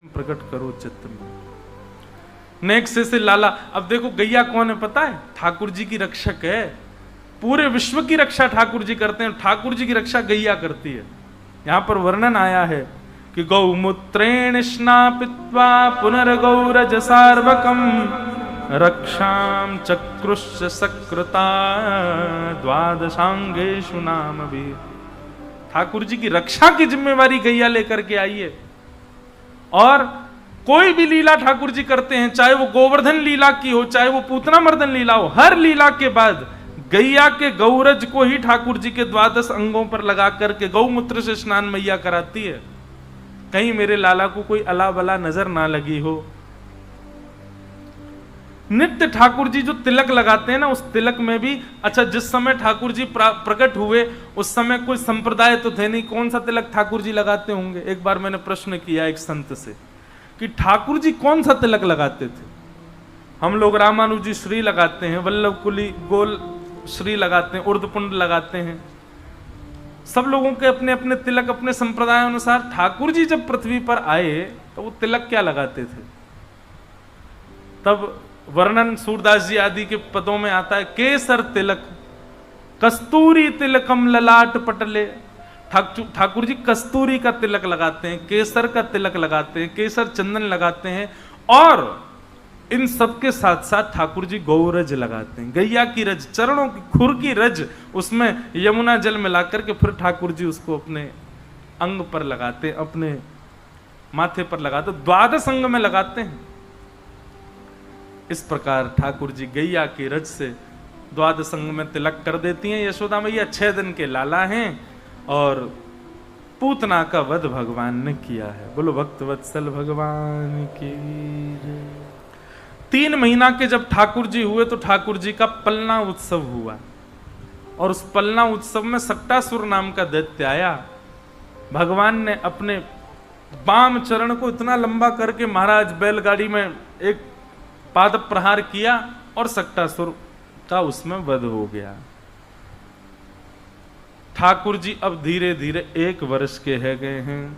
प्रकट करो चित्त में। नेक्स्ट से लाला, अब देखो गैया कौन है पता है? ठाकुर जी की रक्षक है। पूरे विश्व की रक्षा ठाकुर जी करते हैं, ठाकुर जी की रक्षा गैया करती है। यहां पर वर्णन आया है कि गौमूत्रेण स्नापित्वा पुनर्गौरज सार्वकम रक्षाम चक्रुश्च सकृता द्वादशांगेषु नाम भी। ठाकुर जी की रक्षा की जिम्मेवारी गैया लेकर के आई है। और कोई भी लीला ठाकुर जी करते हैं, चाहे वो गोवर्धन लीला की हो, चाहे वो पूतना मर्दन लीला हो, हर लीला के बाद गैया के गौरज को ही ठाकुर जी के 12 अंगों पर लगा करके गौमूत्र से स्नान मैया कराती है। कहीं मेरे लाला को कोई अला बला नजर ना लगी हो। नित्य ठाकुर जी जो तिलक लगाते हैं ना, उस तिलक में भी, अच्छा जिस समय ठाकुर जी प्रकट हुए उस समय कोई संप्रदाय तो थे नहीं, कौन सा तिलक ठाकुर जी लगाते होंगे? एक बार मैंने प्रश्न किया एक संत से कि ठाकुर जी कौन सा तिलक लगाते थे? हम लोग रामानुजी श्री लगाते हैं, वल्लभ कुली गोल श्री लगाते हैं, उर्दपुंड लगाते हैं, सब लोगों के अपने अपने तिलक अपने संप्रदाय अनुसार। ठाकुर जी जब पृथ्वी पर आए तो वो तिलक क्या लगाते थे? तब वर्णन सूरदास जी आदि के पदों में आता है, केसर तिलक कस्तूरी तिलकम ललाट पटले। ठाकुर जी कस्तूरी का तिलक लगाते हैं, केसर का तिलक लगाते हैं, केसर चंदन लगाते हैं, और इन सब के साथ साथ ठाकुर जी गौरज लगाते हैं, गैया की रज, चरणों की खुर की रज, उसमें यमुना जल मिलाकर के फिर ठाकुर जी उसको अपने अंग पर लगाते हैं, अपने माथे पर लगाते, 12 अंग में लगाते हैं। इस प्रकार ठाकुर जी गैया की रज से 12 अंग में तिलक कर देती हैं। यशोदा मैया 6 दिन के लाला हैं और पूतना का वध भगवान ने किया है। बोलो भक्त वत्सल भगवान की। 3 महीना के जब ठाकुर जी हुए तो ठाकुर जी का पलना उत्सव हुआ, और उस पलना उत्सव में सक्टासुर नाम का दैत्य आया। भगवान ने अपने बाम चरण को इतना लंबा करके महाराज बैलगाड़ी में एक पाद प्रहार किया और सक्टासुर का उसमें वध हो गया। ठाकुर जी अब धीरे धीरे 1 वर्ष के है गए हैं,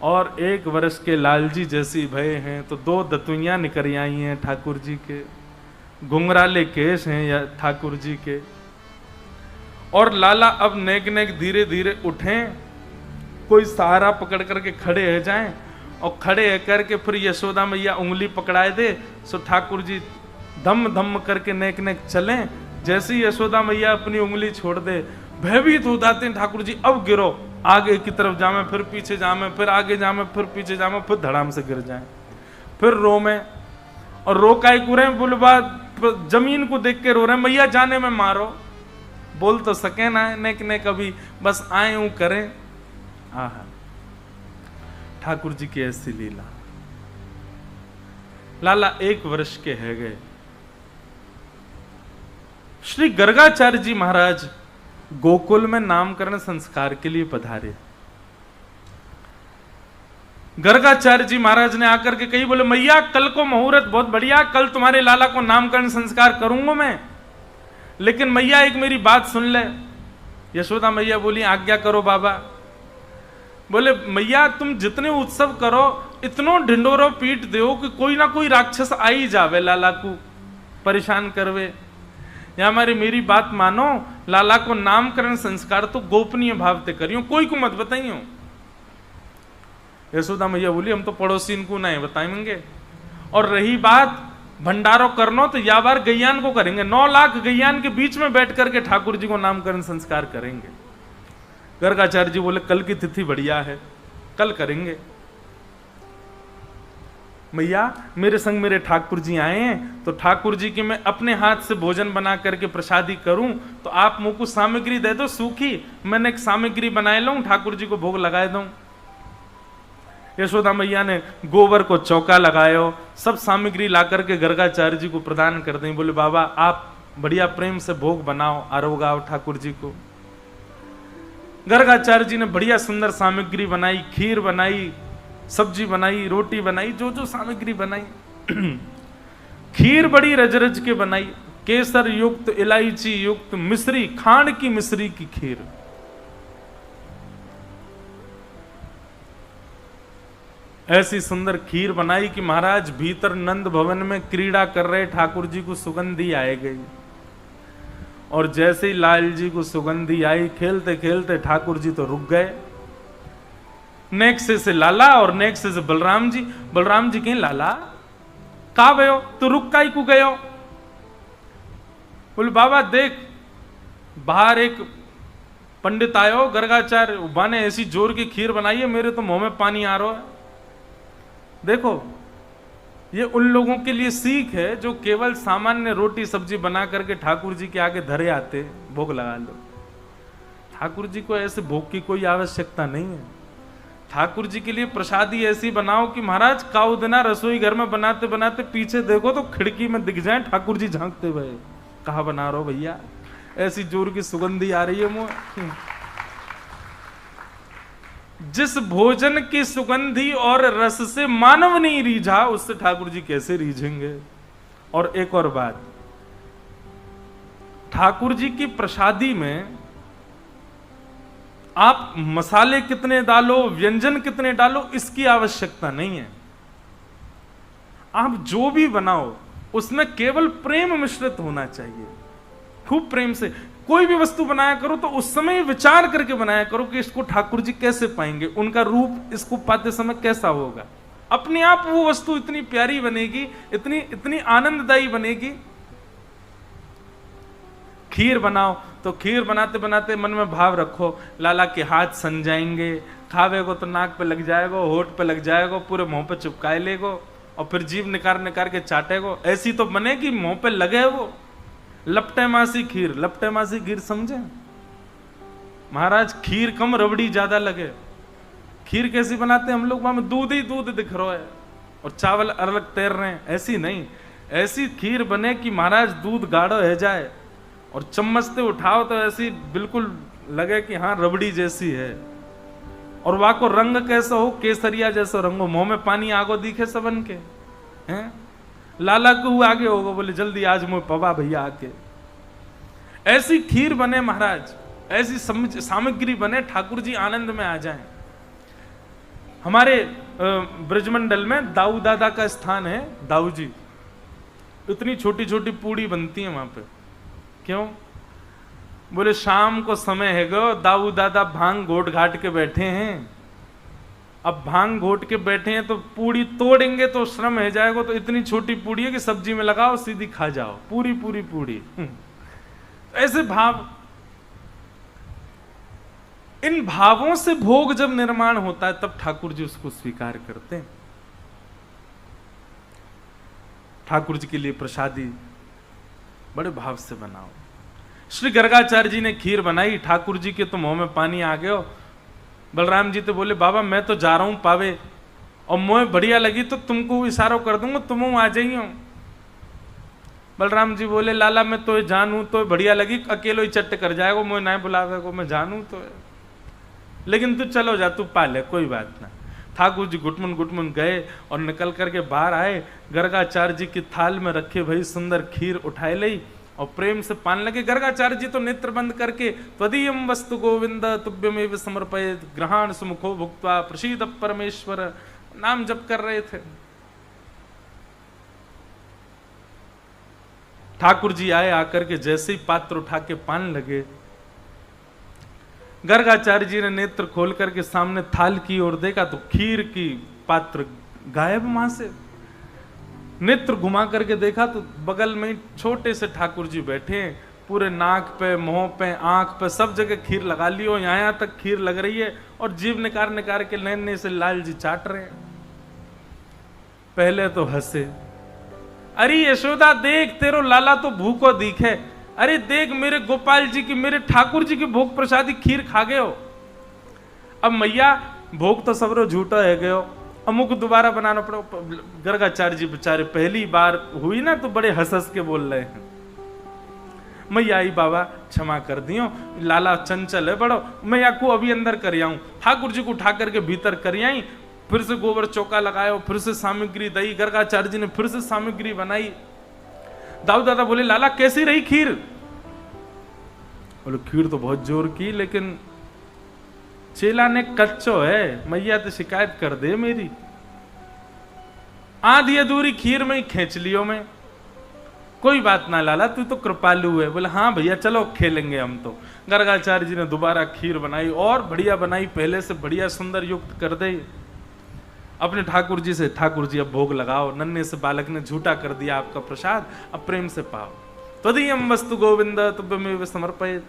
और 1 वर्ष के लालजी जैसी भये हैं, तो 2 दतुइयां निकल आई हैं ठाकुर जी के, घुंघराले केश हैं या ठाकुर जी के। और लाला अब नेक नेक धीरे धीरे उठें, कोई सहारा पकड़ करके खड़े हो जाएं, और खड़े करके फिर यशोदा मैया उंगली पकड़ाए दे, सो ठाकुर जी धम धम करके नेक नेक चलें। जैसे ही यशोदा मैया अपनी उंगली छोड़ दे, भयभीत हो जाते हैं ठाकुर जी, अब गिरो, आगे की तरफ जामे, फिर पीछे जामे, फिर आगे जामे, फिर पीछे जामे, फिर धड़ाम से गिर जाए, फिर रो में, और रो काय कुरे बोले बाद जमीन को देख के रो रहे, मैया जाने में मारो, बोल तो सके ना नेक नेक, अभी बस आए यूं करें। आहा, ठाकुर जी की ऐसी लीला। लाला 1 वर्ष के है गए। श्री गर्गाचार्य जी महाराज गोकुल में नामकरण संस्कार के लिए पधारे। गर्गाचार्य जी महाराज ने आकर के कही, बोले मैया कल को मुहूर्त बहुत बढ़िया, कल तुम्हारे लाला को नामकरण संस्कार करूंगा मैं, लेकिन मैया एक मेरी बात सुन ले। यशोदा मैया बोली, आज्ञा करो बाबा। बोले मैया तुम जितने उत्सव करो, इतनो ढिंडोरो पीट दो कि कोई ना कोई राक्षस आ ही जावे लाला को परेशान करवे, या हमारी मेरी बात मानो, लाला को नामकरण संस्कार तो गोपनीय भाव से करियो, कोई को मत बताइयो। यशोदा मैया बोली, हम तो पड़ोसी को नहीं बताएंगे, और रही बात भंडारो करनो तो या बार गैयान को करेंगे, 9 लाख गैयान के बीच में बैठ करके ठाकुर जी को नामकरण संस्कार करेंगे। गर्गाचार्य जी बोले, कल की तिथि बढ़िया है, कल करेंगे। मैया मेरे संग मेरे ठाकुर जी आए हैं, तो ठाकुर जी के मैं अपने हाथ से भोजन बना करके प्रसादी करूं, तो आप मुझ को सामग्री दे दो सूखी, मैंने एक सामग्री बनाए लूं, ठाकुर जी को भोग लगाए दूं। यशोदा मैया ने गोबर को चौका लगायो, सब सामग्री ला करके गर्गाचार्य जी को प्रदान कर दें। बोले बाबा आप बढ़िया प्रेम से भोग बनाओ, आरोगाओ ठाकुर जी को। गर्गाचार्य जी ने बढ़िया सुंदर सामग्री बनाई, खीर बनाई, सब्जी बनाई, रोटी बनाई, जो जो सामग्री बनाई। खीर बड़ी रज रज के बनाई, केसर युक्त, इलायची युक्त, मिश्री, खांड की मिश्री की खीर। ऐसी सुंदर खीर बनाई कि महाराज भीतर नंद भवन में क्रीड़ा कर रहे ठाकुर जी को सुगंधी आए गई। और जैसे ही लाल जी को सुगंधी आई, खेलते खेलते ठाकुर जी तो रुक गए। नेक्स्ट से लाला और नेक्स्ट से बलराम जी। बलराम जी कहीं लाला का भयो तो रुक काई को गयो? बोले बाबा देख बाहर एक पंडित आयो गर्गाचार्य उबा ने ऐसी जोर की खीर बनाई है, मेरे तो मुंह में पानी आ रहा है। देखो ये उन लोगों के लिए सीख है जो केवल सामान्य रोटी सब्जी बना करके ठाकुर जी के आगे धरे आते, भोग लगा लो। ठाकुर जी को ऐसे भोग की कोई आवश्यकता नहीं है। ठाकुर जी के लिए प्रसादी ऐसी बनाओ कि महाराज काउदना रसोई घर में बनाते बनाते पीछे देखो तो खिड़की में दिख जाए ठाकुर जी झांकते हुए, कहा बना रहे हो भैया, ऐसी जोर की सुगंधी आ रही है मुंह। जिस भोजन की सुगंधी और रस से मानव नहीं रीझा, उससे ठाकुर जी कैसे रीझेंगे? और एक और बात, ठाकुर जी की प्रसादी में आप मसाले कितने डालो, व्यंजन कितने डालो, इसकी आवश्यकता नहीं है। आप जो भी बनाओ उसमें केवल प्रेम मिश्रित होना चाहिए। खूब प्रेम से कोई भी वस्तु बनाया करो तो उस समय विचार करके बनाया करो कि इसको ठाकुर जी कैसे पाएंगे, उनका रूप इसको पाते समय कैसा होगा। अपने आप वो वस्तु इतनी प्यारी बनेगी, इतनी इतनी आनंददायी बनेगी। खीर बनाओ तो खीर बनाते बनाते मन में भाव रखो लाला के हाथ सन जाएंगे, खावेगो तो नाक पे लग जाएगो, होठ पे लग जाएगो, पूरे मुंह पे चिपकाए लेगो और फिर जीभ निकाल निकाल के चाटेगो। ऐसी तो बनेगी मुंह पे लगे वो। लपटे मासी खीर, लपटे मासी खीर समझे महाराज? खीर कम रबड़ी ज्यादा लगे। खीर कैसी बनाते हैं हम लोग? वहां में दूध ही दूध दिख रहा है और चावल अलग तैर रहे हैं। ऐसी नहीं, ऐसी खीर बने कि महाराज दूध गाढ़ो है जाए और चम्मच से उठाओ तो ऐसी बिल्कुल लगे कि हाँ रबड़ी जैसी है। और वहां को रंग कैसा हो, केसरिया जैसा रंग हो, मुंह में पानी आगो दिखे सबन के हैं। लाला को आगे होगा, बोले जल्दी आज मुझे पवा भैया आके। ऐसी खीर बने महाराज, ऐसी सामग्री बने, ठाकुर जी आनंद में आ जाएं। हमारे ब्रजमंडल में दाऊ दादा का स्थान है, दाऊ जी। इतनी छोटी छोटी पूड़ी बनती है वहां पे। क्यों? बोले शाम को समय है गो, दाऊ दादा भांग घोट घाट के बैठे हैं। अब भांग घोट के बैठे हैं तो पूड़ी तोड़ेंगे तो श्रम है जाएगा, तो इतनी छोटी पूड़ी है कि सब्जी में लगाओ सीधी खा जाओ, पूरी पूरी पूड़ी। ऐसे भाव, इन भावों से भोग जब निर्माण होता है तब ठाकुर जी उसको स्वीकार करते हैं। ठाकुर जी के लिए प्रसादी बड़े भाव से बनाओ। श्री गर्गाचार्य जी ने खीर बनाई, ठाकुर जी के तो मुंह में पानी आ गया। बलराम जी तो बोले बाबा मैं तो जा रहा हूं पावे, और मुझे बढ़िया लगी तो तुमको इशारा कर दूंगा, तुम आ जाइयो। बलराम जी बोले लाला मैं तो जानू तो बढ़िया लगी, अकेलो ही चट्ट कर जाएगा, मुझे ना बुलावे को, मैं जानू तो, लेकिन तू चलो जा, तू पाले, कोई बात ना। ठाकुर जी गुटमुन गुटमुन गए और निकल करके बाहर आए। गर्गाचार्य जी की थाल में रखे भाई सुंदर खीर उठाए ली और प्रेम से पान लगे। गर्गाचार्य जी तो नेत्र बंद करके त्वदीयम वस्तु गोविंद तुभ्यमेव समर्पयेत् ग्रहण सुमुखो भुक्त्वा प्रसीद परमेश्वर नाम जप कर रहे थे। ठाकुर जी आए, आकर के जैसे ही पात्र उठा के पान लगे, गर्गाचार्य जी ने नेत्र खोल करके सामने थाल की ओर देखा तो खीर की पात्र गायब वहां से। नेत्र घुमा करके देखा तो बगल में छोटे से ठाकुर जी बैठे हैं, पूरे नाक पे, मुंह पे, आंख पे, सब जगह खीर लगा ली हो, यहां तक खीर लग रही है और जीभ निकाल निकाल के नैने से लाल जी चाट रहे हैं। पहले तो हंसे, अरे यशोदा देख तेरो लाला तो भूखो दिखे, अरे देख मेरे गोपाल जी की, मेरे ठाकुर जी की भोग प्रसादी खीर खा गए हो। अब मैया भोग तो सबरो झूठा है गयो, अमुक दोबारा बनाना पड़ो। गर्गाचार्य जी बेचारे पहली बार हुई ना तो बड़े हंस हंस के बोल रहे हैं, मैया आई बाबा क्षमा कर दियो, लाला चंचल है बड़ो, मैं आपको अभी अंदर कर आऊं। ठाकुर जी को उठा करके भीतर कर आई, फिर से गोबर चौका लगायो, फिर से सामग्री दई, गर्गाचार्य जी ने फिर से सामग्री बनाई। दाऊ दादा बोले लाला कैसी रही खीर? बोले खीर तो बहुत जोर की, लेकिन चेला ने कच्चो है, मैया तो शिकायत कर दे मेरी। आधी अधूरी खीर में ही खींच लियो मैं, कोई बात ना लाला, तू तो कृपालु है। बोले हाँ भैया चलो खेलेंगे हम तो। गर्गाचार्य जी ने दोबारा खीर बनाई और बढ़िया बनाई, पहले से बढ़िया सुंदर युक्त कर दे। अपने ठाकुर जी से, ठाकुर जी अब भोग लगाओ, नन्हे से बालक ने झूठा कर दिया आपका प्रसाद, अब प्रेम से पाओ। त्वदीयम वस्तु गोविंद तुभ्यमेव समर्पयेत्।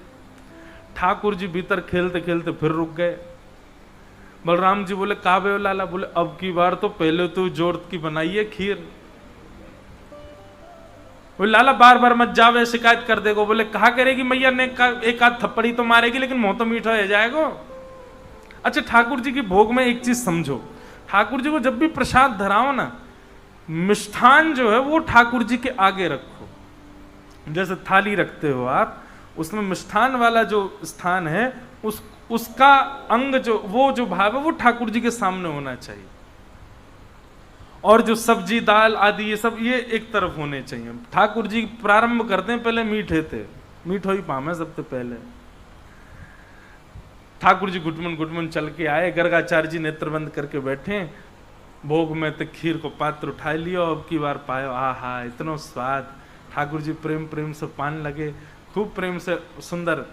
ठाकुर जी भीतर खेलते खेलते फिर रुक गए। बलराम जी बोले का बे लाला? बोले अब की बार तो पहले तो जोर की बनाइए खीर। बोले लाला बार बार मत जावे, शिकायत कर देगो। बोले कहा करेगी मैया ने, एक आध थप्पड़ी तो मारेगी लेकिन मुंह तो मीठा हो जाएगा। अच्छा ठाकुर जी की भोग में एक चीज समझो, ठाकुर जी को जब भी प्रसाद धराओ ना, मिष्ठान जो है वो ठाकुर जी के आगे रखो। जैसे थाली रखते हो आप, उसमें मिष्ठान वाला जो स्थान है उसका अंग जो वो जो भाव है वो ठाकुर जी के सामने होना चाहिए, और जो सब्जी दाल आदि ये सब ये एक तरफ होने चाहिए। ठाकुर जी प्रारंभ करते हैं पहले मीठे थे, मीठो ही पामे सबसे पहले। ठाकुर जी घुटमुन घुटमुन चल के आए, गर्गाचार्य जी नेत्र बंद करके बैठे, भोग में तो खीर को पात्र उठा लियो, अब की बार पायो, आहा इतना स्वाद। ठाकुर जी प्रेम प्रेम से पान लगे, खूब प्रेम से सुंदर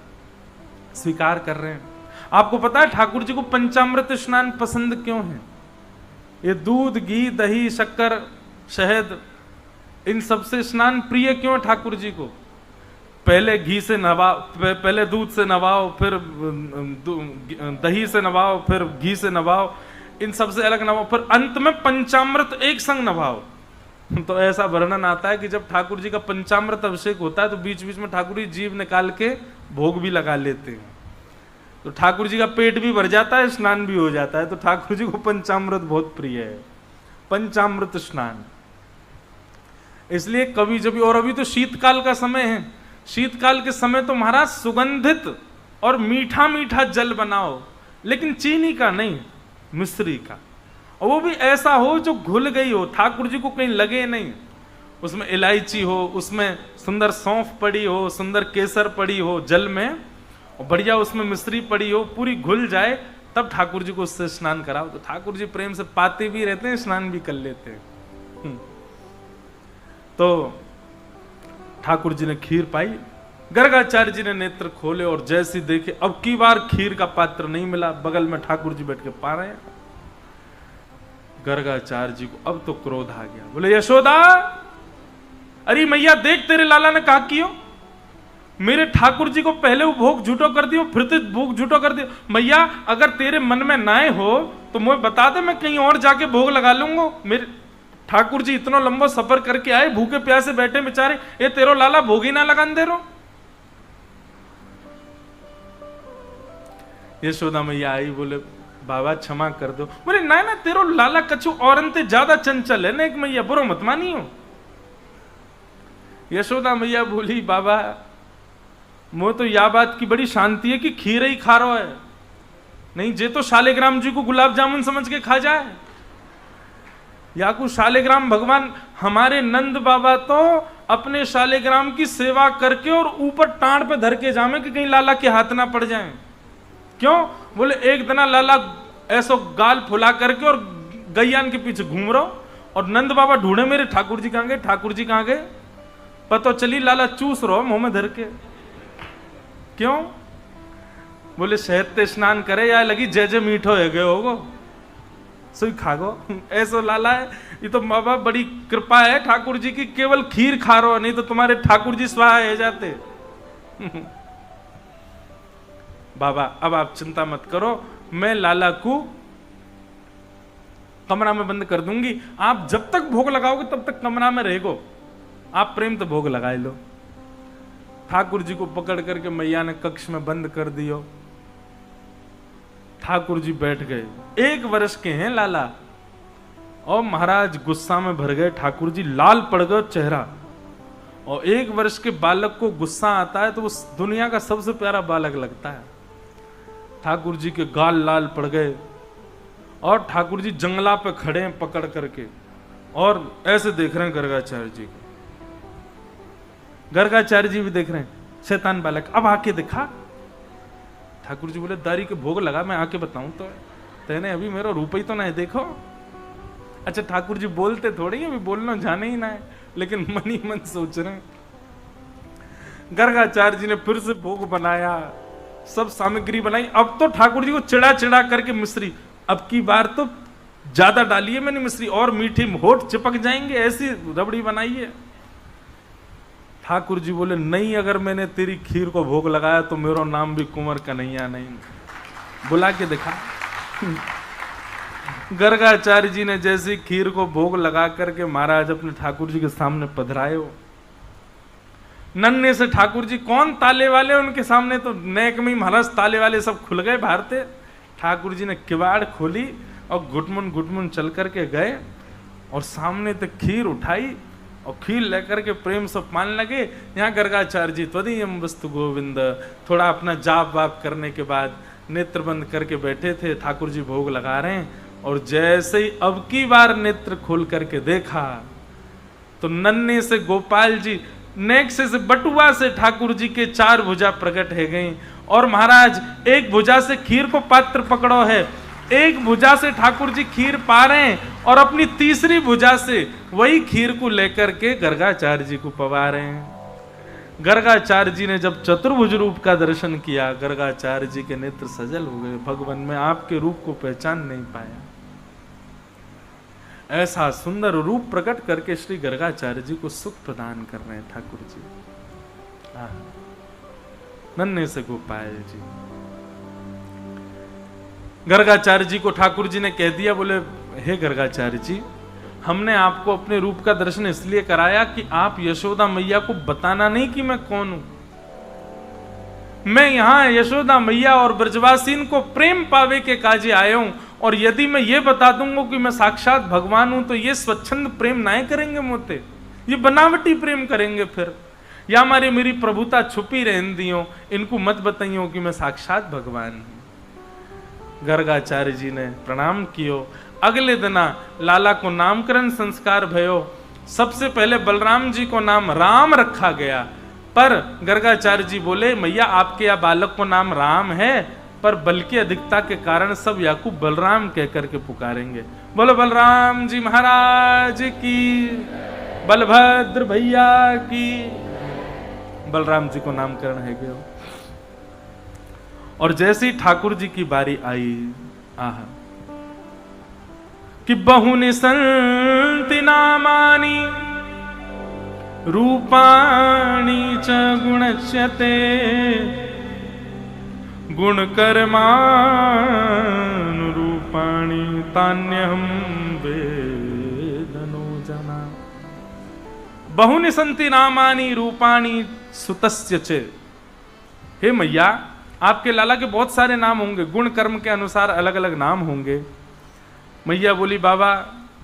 स्वीकार कर रहे हैं। आपको पता है ठाकुर जी को पंचामृत स्नान पसंद क्यों है? ये दूध घी दही शक्कर शहद इन सबसे स्नान प्रिय क्यों है ठाकुर जी को? पहले घी से नवाओ, पहले दूध से नवाओ, फिर दही से नवाओ, फिर घी से नवाओ, इन सबसे अलग नवाओ, फिर अंत में पंचामृत एक संग नवाओ। तो ऐसा वर्णन आता है कि जब ठाकुर जी का पंचामृत अभिषेक होता है तो बीच बीच में ठाकुर जी जीभ निकाल के भोग भी लगा लेते हैं, तो ठाकुर जी का पेट भी भर जाता है, स्नान भी हो जाता है। तो ठाकुर जी को पंचामृत बहुत प्रिय है, पंचामृत स्नान। इसलिए कभी जब, और अभी तो शीतकाल का समय है, शीतकाल के समय तो महाराज सुगंधित और मीठा मीठा जल बनाओ, लेकिन चीनी का नहीं, मिश्री का, और वो भी ऐसा हो जो घुल गई हो, ठाकुर जी को कहीं लगे नहीं। उसमें इलायची हो, उसमें सुंदर सौंफ पड़ी हो, सुंदर केसर पड़ी हो जल में, और बढ़िया उसमें मिश्री पड़ी हो, पूरी घुल जाए, तब ठाकुर जी को उससे स्नान कराओ। तो ठाकुर जी प्रेम से पाते भी रहते हैं, स्नान भी कर लेते हैं। तो ठाकुर जी ने खीर पाई, गर्गाचार्य जी ने नेत्र खोले और जैसी देखे अब की बार खीर का पात्र नहीं मिला, बगल में ठाकुर जी बैठ के पा रहे हैं। गर्गाचार्य जी को अब तो क्रोध आ गया, बोले यशोदा, अरे मैया देख तेरे लाला ने कहा कियो, मेरे ठाकुर जी को पहले वो भोग झूठो कर दियो, फिर तो भोग झूठो कर दियो। मैया अगर तेरे मन में ना हो तो मुझे बता दे, मैं कहीं और जाके भोग लगा लूंगा। मेरे ठाकुर जी इतना लंबा सफर करके आए, भूखे प्यासे बैठे बेचारे, ये तेरो लाला भोग ही ना लगान दे रो। यशोदा मैया आई, बोले बाबा क्षमा कर दो। बोले ना ना, तेरो लाला कछु औरन ते ज्यादा चंचल है ना, एक मैया बुरो मत मानियो। यशोदा मैया बोली बाबा मुझे तो यह बात की बड़ी शांति है कि खीर ही खा रहा है, नहीं जे तो शालिग्राम जी को गुलाब जामुन समझ के खा जाए, या को शालिग्राम भगवान। हमारे नंद बाबा तो अपने शालिग्राम की सेवा करके और ऊपर टांड पे धर के जामे कि कहीं लाला के हाथ ना पड़ जाए। क्यों? बोले एक दिन लाला ऐसो गाल फुला करके और गैयान के पीछे घूम रहा, और नंद बाबा ढूंढे मेरे ठाकुर जी कहां गए, ठाकुर जी कहां गए, पता चली लाला चूस रहो मुंह में धर के। क्यों? बोले शहद ते स्नान करे या लगी जय जय मीठो है गए होगो, सोई खागो। ऐसो लाला है, ये तो बाबा बड़ी कृपा है ठाकुर जी की, केवल खीर खा रहो, नहीं तो तुम्हारे ठाकुर जी स्वाहा है जाते। बाबा अब आप चिंता मत करो, मैं लाला को कमरा में बंद कर दूंगी, आप जब तक भोग लगाओगे तब तक कमरा में रहेगो, आप प्रेम तो भोग लगाए लो। ठाकुर जी को पकड़ करके मैया ने कक्ष में बंद कर दियो। ठाकुर जी बैठ गए, 1 वर्ष के हैं लाला, और महाराज गुस्सा में भर गए। ठाकुर जी लाल पड़ गए चेहरा, और 1 वर्ष के बालक को गुस्सा आता है तो वो दुनिया का सबसे प्यारा बालक लगता है। ठाकुर जी के गाल लाल पड़ गए, और ठाकुर जी जंगला पे खड़े हैं पकड़ करके, और ऐसे देख रहे हैं गर्गाचार्य जी को। गर्गाचार्य जी भी देख रहे हैं, शैतान बालक अब आके दिखा। ठाकुर जी बोले दारी के भोग लगा, मैं आके बताऊं तो तेने अभी मेरा रूप ही तो नहीं देखो, अच्छा ठाकुर जी बोलते थोड़ी हैं, अभी बोलना जाने ही ना है, लेकिन मन ही मन सोच रहे हैं। गर्गाचार्य जी ने फिर से भोग बनाया, सब सामग्री बनाई। अब तो ठाकुर जी को चिड़ा चिड़ा करके मिश्री, अब की बार तो ज्यादा डालिए मैंने मिश्री, और मीठी होठ चिपक जाएंगे, ऐसी रबड़ी बनाई है। ठाकुर जी बोले नहीं, अगर मैंने तेरी खीर को भोग लगाया तो मेरा नाम भी कुंवर कन्हैया नहीं। बुला के दिखा। गर्गाचार्य जी ने जैसी खीर को भोग लगा करके महाराज अपने ठाकुर जी के सामने पधराए हो, नन्हे से ठाकुर जी कौन ताले वाले, उनके सामने तो नेक में महाराज ताले वाले सब खुल गए भारते। ठाकुर जी ने किवाड़ खोली और घुटमुन चल करके गए और सामने तक खीर उठाई और खीर लेकर के प्रेम से पान लगे। यहाँ गर्गाचार्य जी त्वदीयम वस्तु गोविंद, थोड़ा अपना जाप वाप करने के बाद नेत्र बंद करके बैठे थे। ठाकुर जी भोग लगा रहे हैं और जैसे ही अब की बार नेत्र खोल करके देखा तो नन्हे से गोपाल जी नेक्स्ट से बटुआ से ठाकुर जी के 4 भुजा प्रकट है गई और महाराज एक भुजा से खीर को पात्र पकड़ो है, एक भुजा से ठाकुर जी खीर पा रहे हैं और अपनी तीसरी भुजा से वही खीर को लेकर के गर्गाचार्य जी को पवा रहे हैं। गर्गाचार्य जी ने जब चतुर्भुज रूप का दर्शन किया, गर्गाचार्य जी के नेत्र सजल हो गए, भगवान में आपके रूप को पहचान नहीं पाया। ऐसा सुंदर रूप प्रकट करके श्री गर्गाचार्य जी को सुख प्रदान कर रहे हैं ठाकुर जी। नन्हे से गोपाल जी, गर्गाचार्य जी को ठाकुर जी ने कह दिया, बोले हे गर्गाचार्य जी, हमने आपको अपने रूप का दर्शन इसलिए कराया कि आप यशोदा मैया को बताना नहीं कि मैं कौन हूं। मैं यहां यशोदा मैया और ब्रजवासीन को प्रेम पावे के काजे आया हूं, और यदि मैं ये बता दूंगा कि मैं साक्षात भगवान हूं तो ये स्वच्छंद प्रेम नहीं करेंगे मोते, ये बनावटी प्रेम करेंगे। फिर या हमारी मेरी प्रभुता छुपी रहन दियो, इनको मत बताइयो कि मैं साक्षात भगवान हूं। गर्गाचार्य जी ने प्रणाम कियो। अगले दिना लाला को नामकरण संस्कार भयो। सबसे पहले बलराम जी को नाम राम रखा गया, पर गर्गाचार्य जी बोले मैया आपके या बालक को नाम राम है, पर बल की अधिकता के कारण सब याकूब बलराम कह करके पुकारेंगे। बोलो बलराम जी महाराज की, बलभद्र भैया की। बलराम जी को नामकरण है गया। और जैसे ही ठाकुर जी की बारी आई, आहा, कि बहुनि संति नामानि रूपाणि च गुणच्यते गुणकर्मानुरूपाणि तान्यहं वेदनो जना। बहुनि संति नामानि रूपाणि सुतस्य च। हे मैया, आपके लाला के बहुत सारे नाम होंगे, गुण कर्म के अनुसार अलग अलग नाम होंगे। मैया बोली बाबा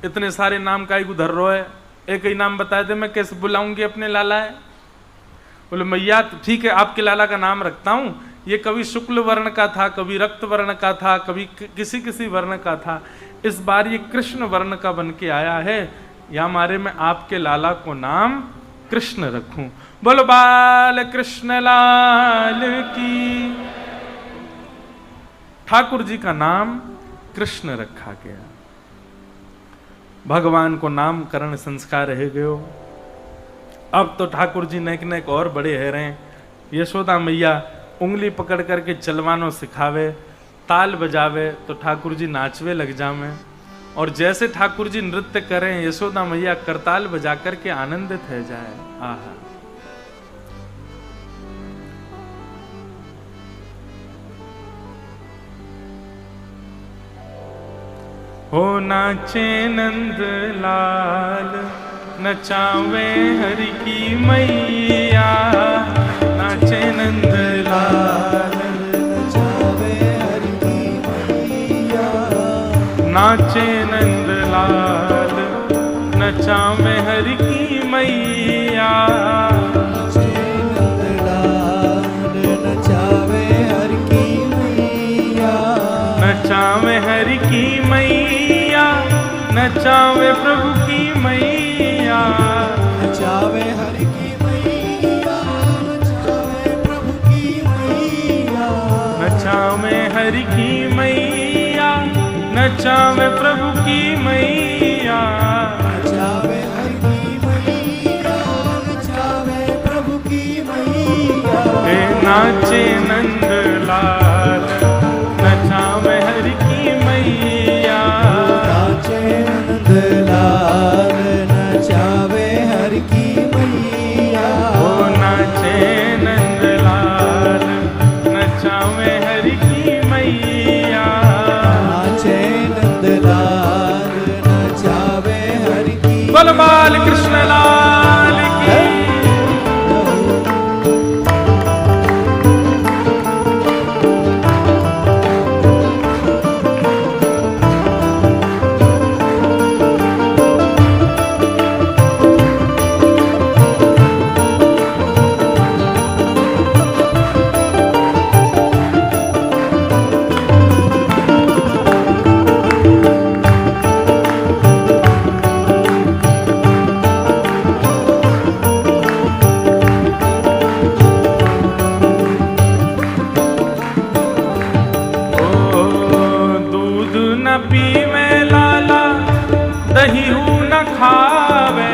इतने सारे नाम काहे को धर रहे है, एक ही नाम बता दे, मैं कैसे बुलाऊंगी अपने लाला है। बोले मैया ठीक है, आपके लाला का नाम रखता हूं, ये कभी शुक्ल वर्ण का था, कभी रक्त वर्ण का था, कभी किसी किसी वर्ण का था, इस बार ये कृष्ण वर्ण का बन के आया है, या मारे मैं आपके लाला को नाम कृष्ण रखूं। बोलो बाल कृष्ण लाल की। ठाकुर जी का नाम कृष्ण रखा गया। भगवान को नामकरण संस्कार रह गयो। अब तो ठाकुर जी नेक नेक और बड़े है रहे। यशोदा मैया उंगली पकड़ करके चलवानो सिखावे, ताल बजावे तो ठाकुर जी नाचवे लग जावे, और जैसे ठाकुर जी नृत्य करें यशोदा मैया करताल बजा करके आनंदित है जाए। आहा, हो नाचे नंद लाल, नचावे हरि की मैया, नाचे नंद लाल, नचावे हरि की मैया, नाचे नंद लाल, नचावे हरि की मैया, नाचे नंद लाल, नचावे हरि की मैया, नचावे हरि की मैया, नचावे प्रभु की मैया, नचावे हरि की मैया, नचावे प्रभु की मैया, नचावे हरि की मैया, नचावे प्रभु की मैया, नाचे नंद लाल नचावे हरि की मैया। नाचे नंद लाल नचावे हरि की मैया। ओ नाचे नंद लाल नचावे हरि की मैया। नाचे नंद लाल नचावे हरि की। बोल बाल कृष्ण लाल की। पीवे लाला दहीऊ न खावे।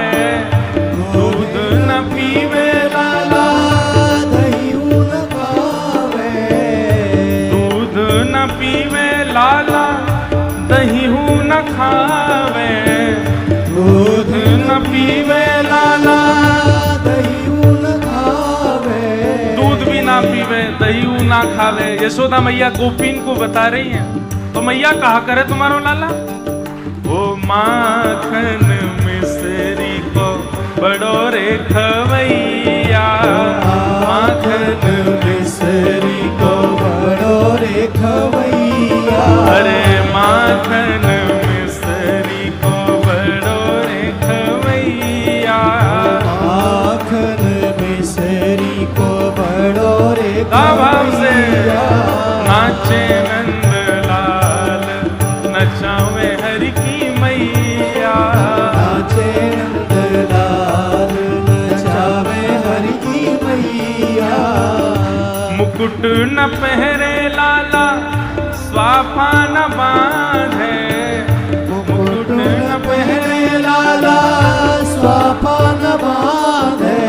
दूध न पीवे लाला दहीऊ न खावे। दूध न पीवे लाला दहीऊ न खावे। दूध न पीवे लाला दहीऊ न खावे। दूध भी ना पीवे दहीऊ ना खावे। यशोदा मैया गोपीन को बता रही हैं। तो मैया कहा करे तुम्हारो लाला, वो माखन मिश्री को बड़ो रे खवैया। माखन मिश्री को बड़ो रे खवैया। अरे माखन मिश्री को बड़ो रे खवैया। माखन मिश्री को बड़ो रे भाव से खवैया। नाचे नंद नचावे हरि की मैया। नाचे नंद लाल नचावे हरि की मैया। मुकुट न पहरे लाला स्वाफा न बांधे। मुकुट न पहरे लाला स्वाफा न बांधे।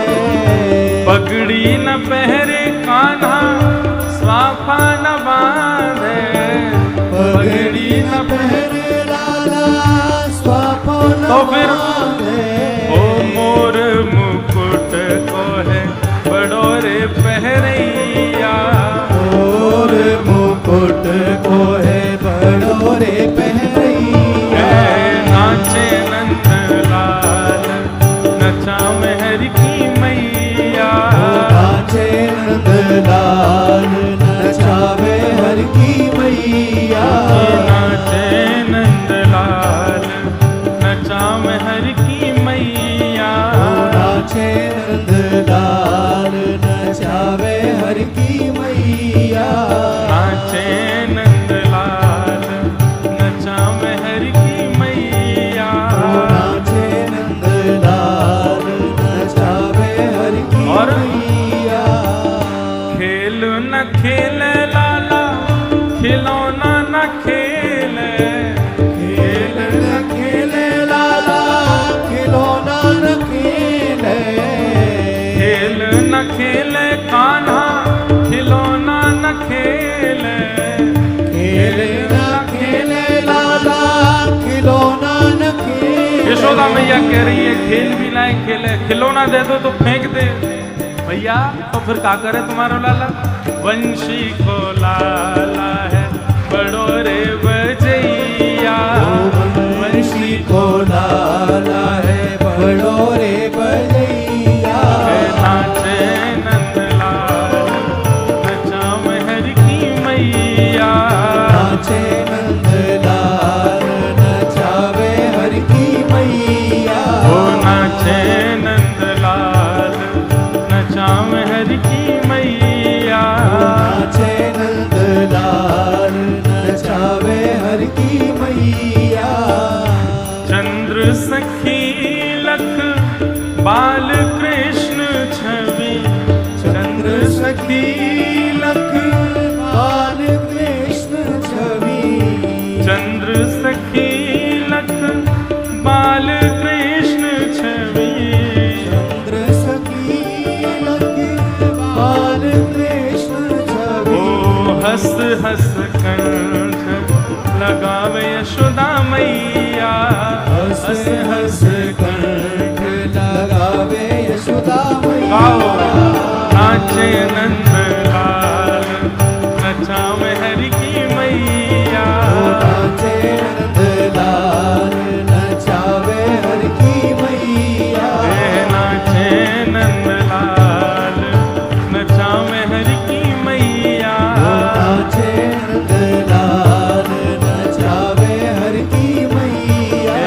पगड़ी न पहरे कान्हा स्वाफा न बांधे। पगड़ी न पहरे लाला स्वाफा न तो फिर बांधे। ओ मोर मुकुट को है बड़ो रे पहरैया। मोर मुकुट को है बड़ो रे पहरैया। नाचे नंद लाल नचावे हरि की मैया। नाचे नंद लाल नचावे हरि की मैया। नाचे नंद लाल नचावे हरि की मैया। नाचे नंद लाल नचावे हरि की मैया। नाचे नंद लाल नचावे हरि की मैया। नाचे नंद लाल नचावे हरि की और मैया। खेल न खेले लाला खिलौना न खेले। खेल न खेले लाला खिलौना न खेले। खेल न खेले कान्हा खिलौना न खेले। खेल न खेले लाला खिलौना न खेले। यशोदा मैया कह रही है खेल भी लाए खेले, खिलौना दे दो तो फेंक दे। भैया तो फिर क्या करे तुम्हारा लाला। वंशी को लाला है बड़ो रे बजैया। वंशी को लाला है बड़ो रे बजैया। नाचे नंद लाल नचावे हरि की मैया। नाचे नंद लाल नचावे हरि की मैया। ओ नाचे नंद लाल नचावे हरि की मैया। नाचे नंद लाल नचावे हरि की मैया। चंद्र सखी लख बाल कृष्ण छवि। चंद्र सखी लख बाल कृष्ण छवि। चंद्र सखी लख बाल कृष्ण छवि। चंद्र सखी लख बाल कृष्ण हस कंठ लगावे यशोदा मैया, हस हस कंठ लगावे यशोदा मैया। गाओ नाचे नंद लाल नचावे हरि की मैया, नाचे नंद लाल नचावे हर की मैया। नाचे नंद लाल नचावे हरि की मैया, नाचे नंद लाल नचावे हर की मैया।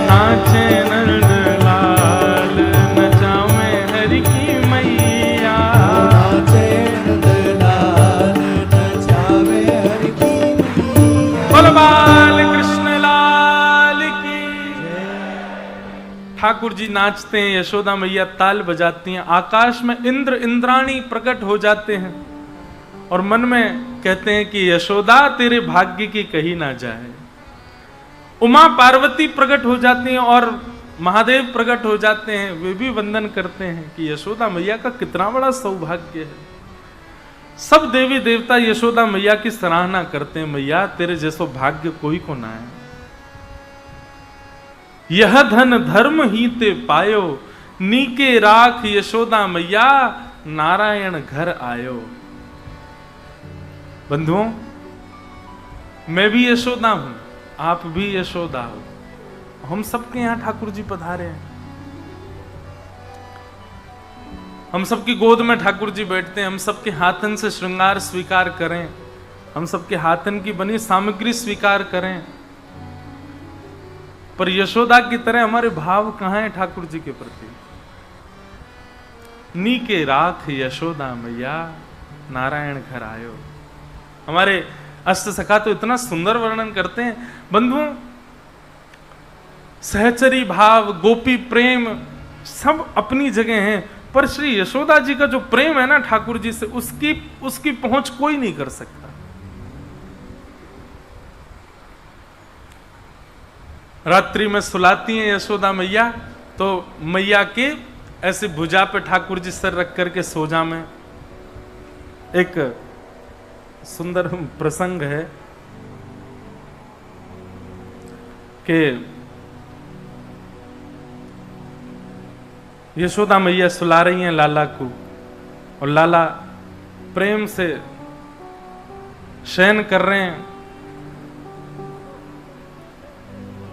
नाचे नंद लाल नचावे हरि की मैया, नाचे नंद लाल नचावे हर की मैया। बोल बाल कृष्ण लाल की। ठाकुर जी नाचते हैं, यशोदा मैया ताल बजाती हैं, आकाश में इंद्र इंद्राणी प्रकट हो जाते हैं और मन में कहते हैं कि यशोदा तेरे भाग्य की कही ना जाए। उमा पार्वती प्रकट हो जाती हैं और महादेव प्रकट हो जाते हैं, वे भी वंदन करते हैं कि यशोदा मैया का कितना बड़ा सौभाग्य है। सब देवी देवता यशोदा मैया की सराहना करते हैं, मैया तेरे जैसो भाग्य कोई को ना है। यह धन धर्म ही ते पायो, नीके राख यशोदा मैया, नारायण घर आयो। बंधुओं, मैं भी यशोदा हूं, आप भी यशोदा हो, हम सबके यहां ठाकुर जी पधारे हैं। हम सबकी गोद में ठाकुर जी बैठते हैं, हम सबके हाथन से श्रृंगार स्वीकार करें, हम सबके हाथन की बनी सामग्री स्वीकार करें, पर यशोदा की तरह हमारे भाव कहां हैं ठाकुर जी के प्रति? नीके राख यशोदा मैया, नारायण घर आयो। हमारे अष्ट सखा तो इतना सुंदर वर्णन करते हैं। बंधुओं, सहचरी भाव, गोपी प्रेम सब अपनी जगह हैं, पर श्री यशोदा जी का जो प्रेम है ना ठाकुर जी से, उसकी पहुंच कोई नहीं कर सकता। रात्रि में सुलाती हैं यशोदा मैया, तो मैया के ऐसे भुजा पे ठाकुर जी सर रख करके सोजा में। एक सुंदर प्रसंग है कि यशोदा मैया सुला रही हैं लाला को, और लाला प्रेम से शयन कर रहे हैं।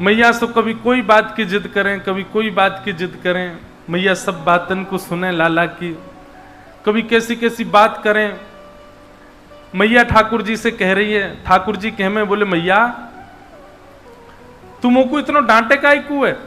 मैया तो कभी कोई बात की जिद करें, कभी कोई बात की जिद करें, मैया सब बातन को सुने लाला की, कभी कैसी कैसी बात करें। मैया ठाकुर जी से कह रही है, ठाकुर जी कह में बोले, मैया तुम को इतना डांटे काहे को है?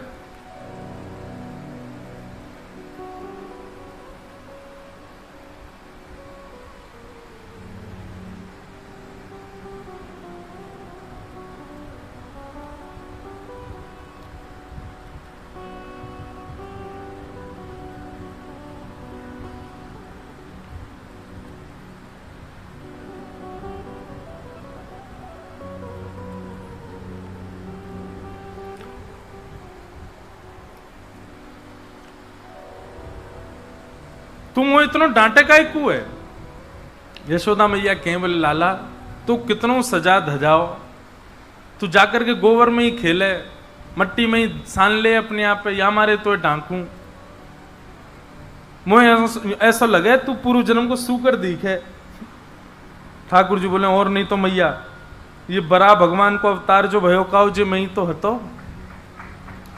तुम वो इतना डांटे काहे को है? यशोदा मैया कहें, बोले लाला तू कितनों सजा धजाओ, तू जाकर के गोबर में ही खेले, मट्टी में ही सान ले अपने आप पे, या मारे तो डांकू। मुझे ऐसा लगे तू पूर्व जन्म को सूकर दिखे। ठाकुर जी बोले, और नहीं तो मैया ये बड़ा भगवान को अवतार जो भयो काओ जे मैं ही तो हतो,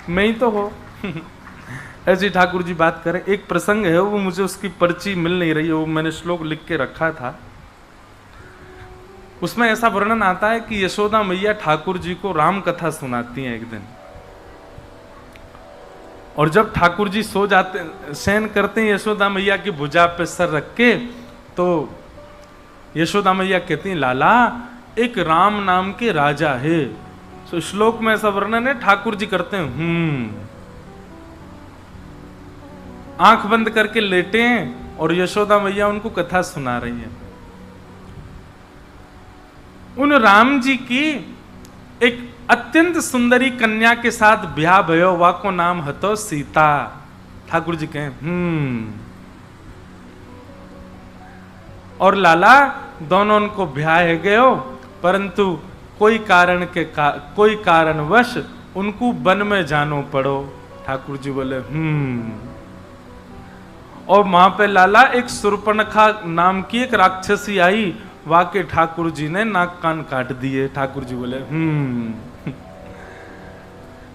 मैं ही तो हो। ऐसी ठाकुर जी बात करें। एक प्रसंग है, वो मुझे उसकी पर्ची मिल नहीं रही है, वो मैंने श्लोक लिख के रखा था। उसमें ऐसा वर्णन आता है कि यशोदा मैया ठाकुर जी को राम कथा सुनाती हैं एक दिन, और जब ठाकुर जी सो जाते, शयन करते हैं यशोदा मैया की भुजा पे सर रख के, तो यशोदा मैया कहती हैं, लाला एक राम नाम के राजा है। तो श्लोक में ऐसा वर्णन है, ठाकुर जी करते हैं आंख बंद करके लेटे हैं और यशोदा मैया उनको कथा सुना रही है। उन राम जी की एक अत्यंत सुंदरी कन्या के साथ ब्याह भयो, वा को नाम हतो सीता। ठाकुर जी कहें और लाला दोनों उनको ब्याह गयो, परंतु कोई कारणवश उनको वन में जानो पड़ो। ठाकुर जी बोले और वहां पे लाला एक सुर्पणखा नाम की एक राक्षसी आई, वाके ठाकुर जी ने नाक कान काट दिए। ठाकुर जी बोले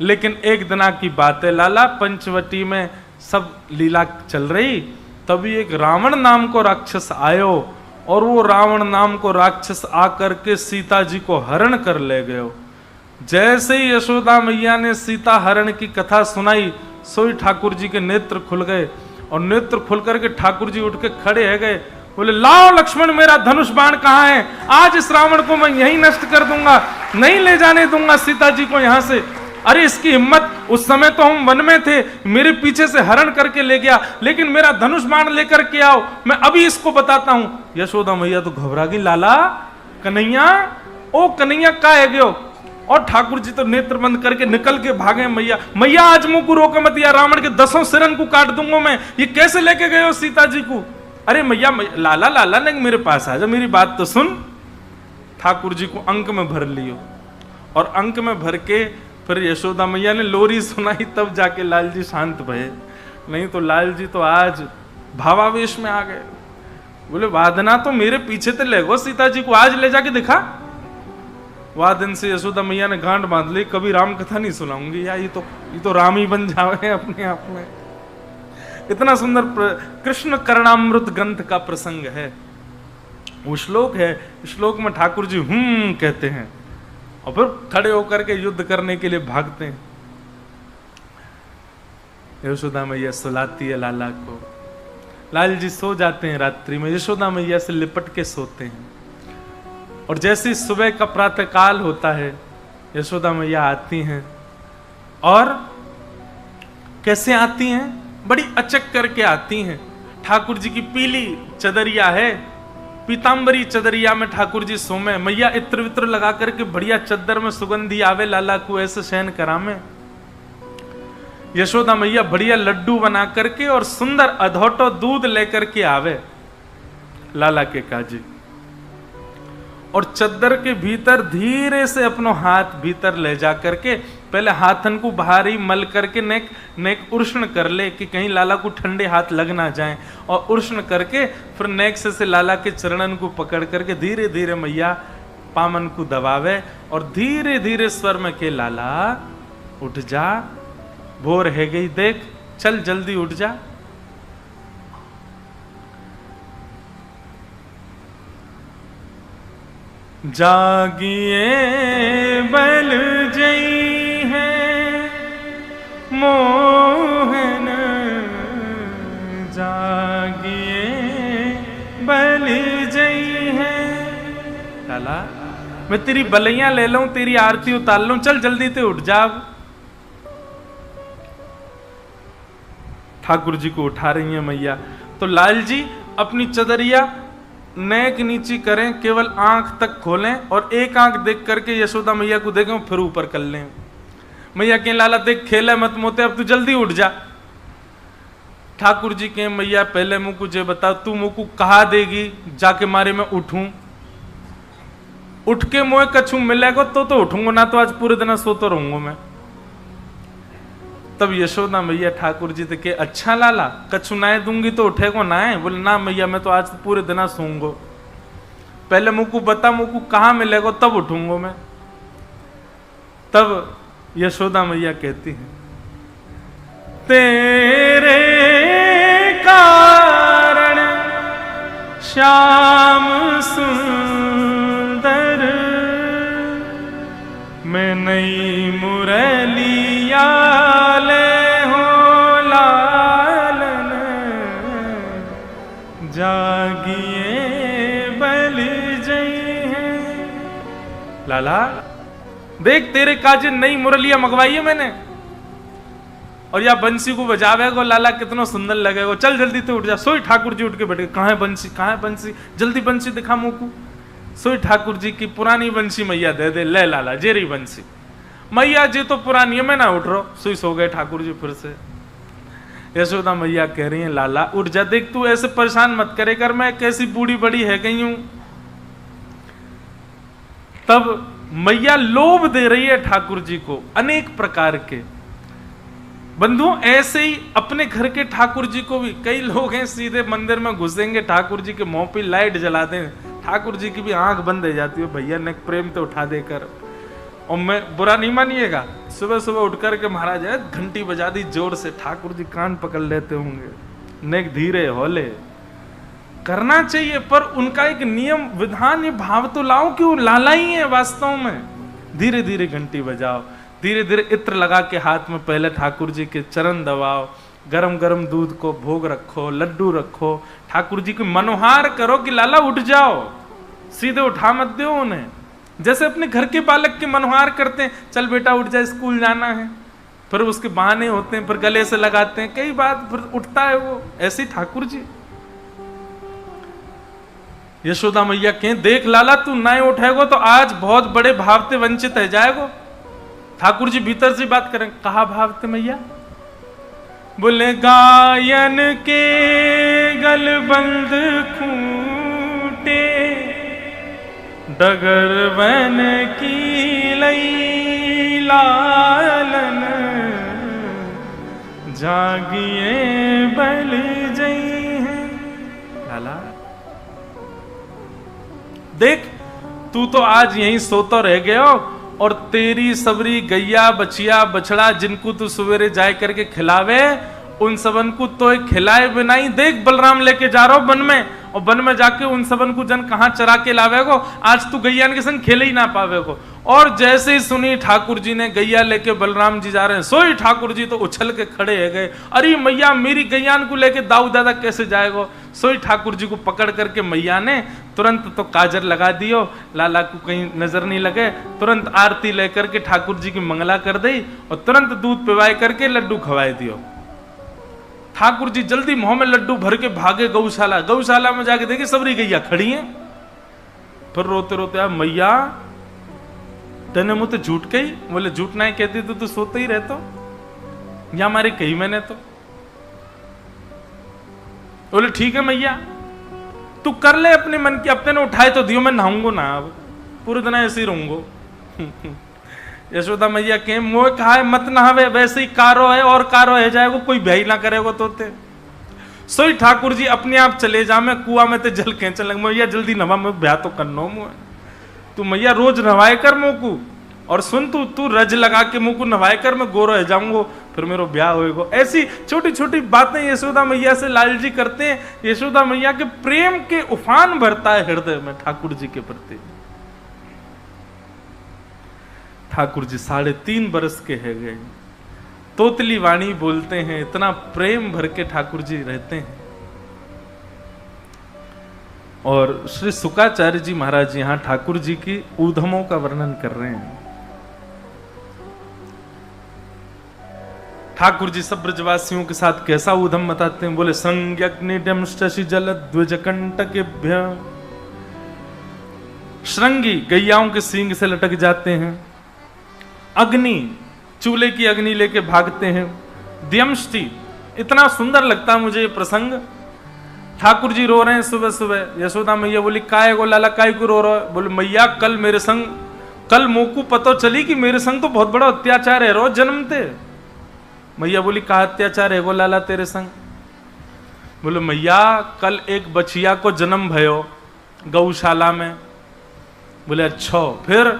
लेकिन एक दिना की बात है लाला, पंचवटी में सब लीला चल रही, तभी एक रावण नाम को राक्षस आयो, और वो रावण नाम को राक्षस आकर के सीता जी को हरण कर ले गयो। जैसे ही यशोदा मैया ने सीता हरण की कथा सुनाई, सोई ठाकुर जी के नेत्र खुल गए, और नेत्र खुल करके ठाकुर जी उठ के खड़े है गए, बोले लाओ लक्ष्मण मेरा धनुष बाण कहाँ है, आज इस रावण को मैं यहीं नष्ट कर दूंगा, नहीं ले जाने दूंगा सीता जी को यहां से। अरे इसकी हिम्मत, उस समय तो हम वन में थे, मेरे पीछे से हरण करके ले गया, लेकिन मेरा धनुष बाण लेकर के आओ, मैं अभी इसको बताता हूं। यशोदा मैया तो घबरा गई, लाला कन्हैया, ओ कन्हैया का है गयो। और ठाकुर जी तो नेत्र बंद करके निकल के भागे, मैया मैया आज मुंह को रोक मत, या रावण के 10 सिरन को काट दूंगा मैं, ये कैसे लेके गए हो सीता जी को। अरे मैया लाला लाला नहीं, मेरे पास आ जा, मेरी बात तो सुन। ठाकुर जी को अंक में भर लियो, और अंक में भर के फिर यशोदा मैया ने लोरी सुनाई, तब जाके लाल जी शांत भये, नहीं तो लाल जी तो आज भावावेश में आ गए। बोले वादना तो मेरे पीछे तो ले गो सीता जी को, आज ले जाके दिखा। वह दिन से यशोदा मैया ने गांठ बांध ली, कभी राम कथा नहीं सुनाऊंगी, या ये तो राम ही बन जावे अपने आप में। इतना सुंदर कृष्ण करणामृत ग्रंथ का प्रसंग है, वो श्लोक है, श्लोक में ठाकुर जी कहते हैं, और फिर खड़े होकर के युद्ध करने के लिए भागते हैं। यशोदा मैया सुलाती है लाला को, लाल जी सो जाते हैं रात्रि में, यशोदा मैया से लिपट के सोते हैं। और जैसे सुबह का प्रातः काल होता है, यशोदा मैया आती हैं, और कैसे आती हैं, बड़ी अचक करके आती हैं। ठाकुर जी की पीली चदरिया है, पीतांबरी चदरिया में ठाकुर जी सोमे, मैया इत्र वित्र लगा करके बढ़िया चद्दर में सुगंधी आवे, लाला को ऐसे शयन करामे। यशोदा मैया बढ़िया लड्डू बना करके और सुंदर अधोटो दूध लेकर के आवे लाला के काजी, और चद्दर के भीतर धीरे से अपनो हाथ भीतर ले जा करके पहले हाथन को भारी मल करके नेक उष्ण कर ले कि कहीं लाला को ठंडे हाथ लग ना जाए, और उष्ण करके फिर नेक से लाला के चरणन को पकड़ करके धीरे धीरे मैया पामन को दबावे, और धीरे धीरे स्वर में के लाला उठ जा, भोर है गई देख, चल जल्दी उठ जा। जागिए बल जई है मोहन, जागिए बल जई है। लाला मैं तेरी बलैया ले लूं, तेरी आरती उतार लूं, चल जल्दी ते उठ जा। ठाकुर जी को उठा रही है मैया, तो लाल जी अपनी चदरिया नेक नीची करें, केवल आंख तक खोलें, और एक आंख देख करके यशोदा मैया को देखें, फिर ऊपर कर लें। मैया के लाला देख खेले मत मोते, अब तू जल्दी उठ जा। ठाकुर जी के मैया पहले मुँह को जे बता, तू मुँह को कहा देगी जाके मारे मैं उठूं, उठ के मुँह कछू मिलेगा तो उठूंगा, ना तो आज पूरे दिन सोतो रहूंगा मैं। तब यशोदा मैया ठाकुर जी के, अच्छा लाला कछु नाए दूंगी तो उठेगो नाए। बोले ना मैया मैं तो आज पूरे दिन सूंगो, पहले मुँह को बता, मुँह को कहाँ मिलेगा तब उठूंगो मैं। तब यशोदा मैया कहती है, तेरे कारण श्याम सुंदर मैं नई मुरलिया ले हो लालन, जागिए बल जई है। लाला देख तेरे काजे नई मुरलिया मंगवाई है मैंने, और या बंसी को बजावेगो लाला कितना सुंदर लगेगा, चल जल्दी तो उठ जा। सोई ठाकुर जी उठ के बैठे, कहाँ है बंसी, कहाँ है बंसी, जल्दी बंसी दिखा मुँह को। सोई ठाकुर जी की पुरानी बंसी मैया दे दे, ले लाला जेरी बंसी। मैया जी तो पुरानी है, मैं ना उठ रहा, सोई सो गए ठाकुर जी फिर से। यशोदा मैया कह रही है, लाला उठ जा, देख तू ऐसे परेशान मत करे कर, मैं कैसी बूढ़ी बड़ी है गई हूं, तब मैया लोभ दे रही है ठाकुर जी को अनेक प्रकार के। बंधुओं, ऐसे ही अपने घर के ठाकुर जी को भी कई लोग हैं सीधे मंदिर में घुसेंगे, ठाकुर जी के मुंह पे लाइट जला दें, ठाकुर जी की भी आंख बंद हो जाती है, भैया ने प्रेम तो उठा देकर। और मैं बुरा नहीं मानिएगा, सुबह सुबह उठ करके महाराज है घंटी बजा दी जोर से, ठाकुर जी कान पकड़ लेते होंगे, नेक धीरे हौले करना चाहिए, पर उनका एक नियम विधान ये भाव तो लाओ कि वो लाला ही है वास्तव में। धीरे धीरे घंटी बजाओ, धीरे धीरे इत्र लगा के हाथ में पहले ठाकुर जी के चरण दबाओ, गरम गरम दूध को भोग रखो, लड्डू रखो, ठाकुर जी को मनोहार करो कि लाला उठ जाओ, सीधे उठा मत दो उन्हें। जैसे अपने घर के बालक के मनोहार करते हैं, चल बेटा उठ जा स्कूल जाना है, फिर उसके बहाने होते हैं, फिर गले से लगाते हैं, कई बात फिर उठता है वो। ऐसे ठाकुर जी यशोदा मैया के देख लाला तू ना उठेगो तो आज बहुत बड़े भाव से वंचित है जाएगो। ठाकुर जी भीतर से बात करें, कहा भाव थे मैया? बोले गायन के गलबंद खूटे, डगर बन की लई लालन, जागिए बल जई हैं। लाला देख, तू तो आज यहीं सोता रह गया और तेरी सबरी गैया बचिया बछड़ा जिनको तू सवेरे जाए करके खिलावे, उन सबन को तो खिलाए बिना ही देख बलराम लेके जा रहा हो वन में, और वन में जाके उन सबन को जन कहां चरा के लावेगो, आज तू गैया के संग खेले ही ना पावेगो। और जैसे ही सुनी ठाकुर जी ने गैया लेके बलराम जी जा रहे हैं, सोई ठाकुर जी तो उछल के खड़े है गए, अरे मैया मेरी गैयान को लेके दाऊ दादा कैसे जाएगो। सोई ठाकुर जी को पकड़ करके मैया ने तुरंत तो काजर लगा दियो, लाला को कहीं नजर नहीं लगे, तुरंत आरती लेकर के ठाकुर जी की मंगला कर दी और तुरंत दूध पिवाए करके लड्डू खवाए दियो। ठाकुर जी जल्दी मुंह में लड्डू भर के भागे गौशाला, गौशाला में जाके देखे सबरी गैया खड़ी हैं। फिर रोते रोते मैया तेने मुझे झूठ कही? बोले झूठ नहीं कहती तो तू सोते ही रहता, या हमारी कही मैंने तो। बोले ठीक है मैया तू कर ले अपने मन की, अपने ने उठाए तो दियो, मैं नहाऊंगो ना, अब पूरे दिन ऐसे ही रहूंगो। यशोदा मैया के मोह कहा है मत नहावे, वैसे ही कारो है और कारो है जाएगो, कोई भय ना करेगो तोते। सोई ठाकुर जी अपने आप चले जा, मैं कुआ में ते जल खेचने लग, मैया जल्दी नवा मैं ब्याह तो करनो मुँह, तू मैया रोज नवाए कर मुँह को, और सुन तू रज लगा के मुँह को नवाए कर, मैं गोरो रह जाऊंगो, फिर मेरा ब्याह होएगो। ऐसी छोटी छोटी बातें यशोदा मैया से लाल जी करते हैं। यशोदा मैया के प्रेम के उफान भरता है हृदय में ठाकुर जी के प्रति। ठाकुर जी 3.5 बरस के है गए, तोतली वाणी बोलते हैं, इतना प्रेम भर के ठाकुर जी रहते हैं। और श्री शुकाचार्य जी महाराज यहां ठाकुर जी की ऊधमों का वर्णन कर रहे हैं। ठाकुर जी सब ब्रजवासियों के साथ कैसा ऊधम बताते हैं? बोले संज्ञग्निडम शशि जल द्विजकंटकेभ्य, श्रृंगी गैयाओं के सींग से लटक जाते हैं, अग्नि चूल्हे की अग्नि लेके भागते हैं, द्यमष्टि, इतना सुंदर लगता है मुझे ये प्रसंग। ठाकुर जी रो रहे हैं सुबह सुबह। यशोदा मैया बोली काय गो लाला काय को रो रहा है? बोले मैया कल मेरे संग, कल मोकू पता चली कि मेरे संग तो बहुत बड़ा अत्याचार है, रोज जन्मते। मैया बोली कहा अत्याचार है गो लाला तेरे संग? बोले मैया कल एक बछिया को जन्म भयो गौशाला में। बोले अच्छा, फिर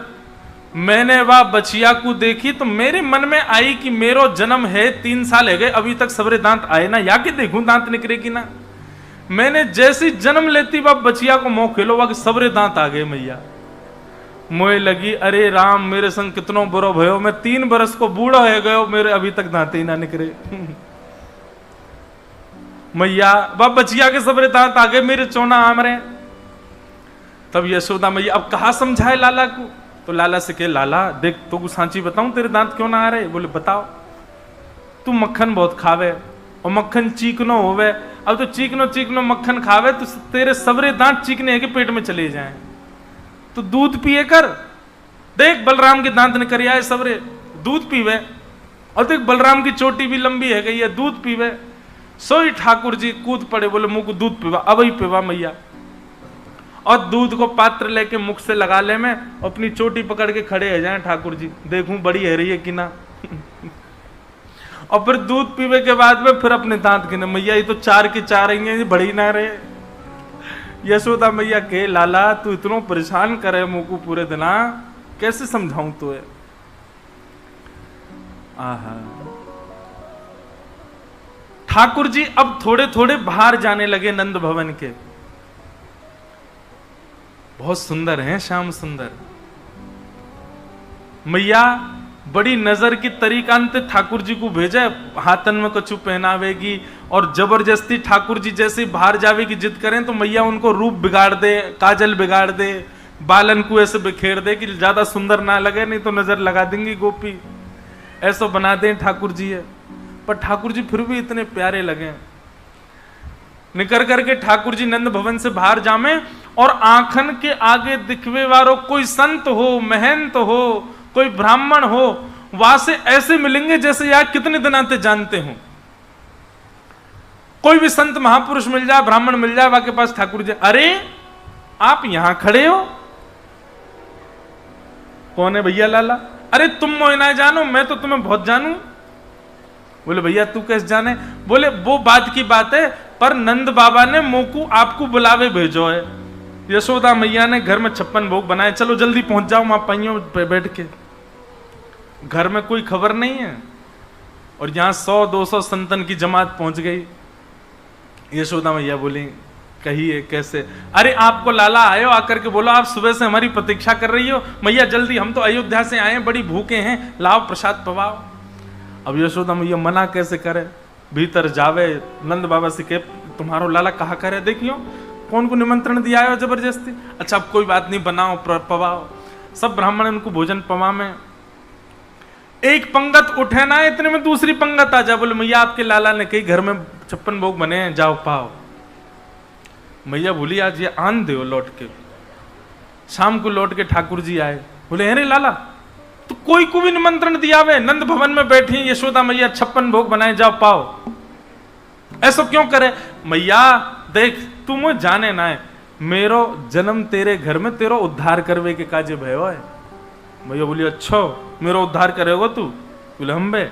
मैंने वह बछिया को देखी तो मेरे मन में आई कि मेरो जन्म है 3 साल है गए, अभी तक सबरे दांत आए ना, या कि देखूं दांत निकले कि ना। मैंने जैसी जन्म लेती वह बछिया को मुंह खेलो वह सबरे दांत आ गए। मैया मोए लगी अरे राम मेरे संग कितनो बुरो भयो, मैं 3 बरस को बूढ़ा है गयो, मेरे अभी तक दांत ही ना निकले। मैया वह बछिया के सबरे दांत आ गए, मेरे चोना आम रहे। तब यशोदा मैया अब कहा समझाए लाला को? तो लाला से कहे लाला देख तो सांची बताऊं तेरे दांत क्यों ना आ रहे? बोले बताओ। तू मक्खन बहुत खावे और मक्खन चीकनो होवे, अब तो चीकनो चीकनो मक्खन खावे तो तेरे सबरे दांत चीकने है कि पेट में चले जाएं, तो दूध पिए कर। देख बलराम के दांत निकल आए सबरे, दूध पीवे। और देख बलराम की चोटी भी लंबी है गई है, दूध पीवे। सोई ठाकुर जी कूद पड़े, बोले मुंह को दूध पीवा, अब ही पीवा मैया। और दूध को पात्र लेके मुख से लगा ले में, अपनी चोटी पकड़ के खड़े हो जाए ठाकुर जी, देखूं बड़ी है रही है कि ना। और फिर दूध पीवे के बाद में फिर अपने दांत गिने, मैया ये तो 4 की 4 ही है, बड़ी ना रहे। यशोदा मैया के लाला तू इतनो परेशान करे मुझको पूरे दिना, कैसे समझाऊं तो है। आहा, ठाकुर जी अब थोड़े थोड़े बाहर जाने लगे नंद भवन के। बहुत सुंदर हैं श्याम सुंदर। मैया बड़ी नजर की तरीकांत ठाकुर जी को भेजे, हाथन में कछु पहनावेगी और जबरदस्ती ठाकुर जी जैसे बाहर जावे की जिद करें तो मैया उनको रूप बिगाड़ दे, काजल बिगाड़ दे, बालन को ऐसे बिखेर दे कि ज्यादा सुंदर ना लगे, नहीं तो नजर लगा देंगी गोपी, ऐसा बना दें ठाकुर जी है। पर ठाकुर जी फिर भी इतने प्यारे लगे। निकर करके ठाकुर जी नंद भवन से बाहर जामे और आंखन के आगे दिखवे वालों कोई संत हो, महंत हो, कोई ब्राह्मण हो, वहां से ऐसे मिलेंगे जैसे यार कितने दिन से जानते हो। कोई भी संत महापुरुष मिल जाए, ब्राह्मण मिल जाए, वहां के पास ठाकुर जी, अरे आप यहां खड़े हो, कौन है भैया लाला? अरे तुम मोह ना जानो, मैं तो तुम्हें बहुत जानू। बोले भैया तू कैसे जाने? बोले वो बात की बात है, पर नंद बाबा ने मोकू आपको बुलावे भेजो है। यशोदा मैया ने घर में 56 भोग बनाए, चलो जल्दी पहुंच जाओ वहां पाइयों पे बैठ के। घर में कोई खबर नहीं है और यहां 100-200 संतन की जमात पहुंच गई। यशोदा मैया बोली कहिए कैसे? अरे आपको लाला आयो, आकर के बोलो आप सुबह से हमारी प्रतीक्षा कर रही हो। मैया जल्दी, हम तो अयोध्या से आए हैं, बड़ी भूखे हैं, लाओ प्रसाद पवाओ। अब यशोदा मैया मना कैसे करे, भीतर जावे, नंद बाबा से के तुम्हारो लाला कहा करे, देखियो कौन को निमंत्रण दिया है जबरदस्ती। अच्छा अब कोई बात नहीं, बनाओ पवाओ। सब ब्राह्मण उनको भोजन पवा में, एक पंगत उठे ना, इतने में दूसरी पंगत आ जा। बोले मैया आपके लाला ने कही घर में 56 भोग बने हैं, जाओ पाओ। मैया बोली आज ये आन दो लौट के। शाम को लौट के ठाकुर जी आए, बोले अरे लाला तो कोई को भी निमंत्रण दिया वे, नंद भवन में बैठी यशोदा मैया 56 भोग बनाए, जाओ पाओ। ऐसा क्यों करे? मैया देख तू मुझे जाने ना है, मेरो जन्म तेरे घर में तेरो उद्धार करवे के काजे भयो है। मैया बोली अच्छा मेरो उद्धार करेगा तू? बोले हम बे।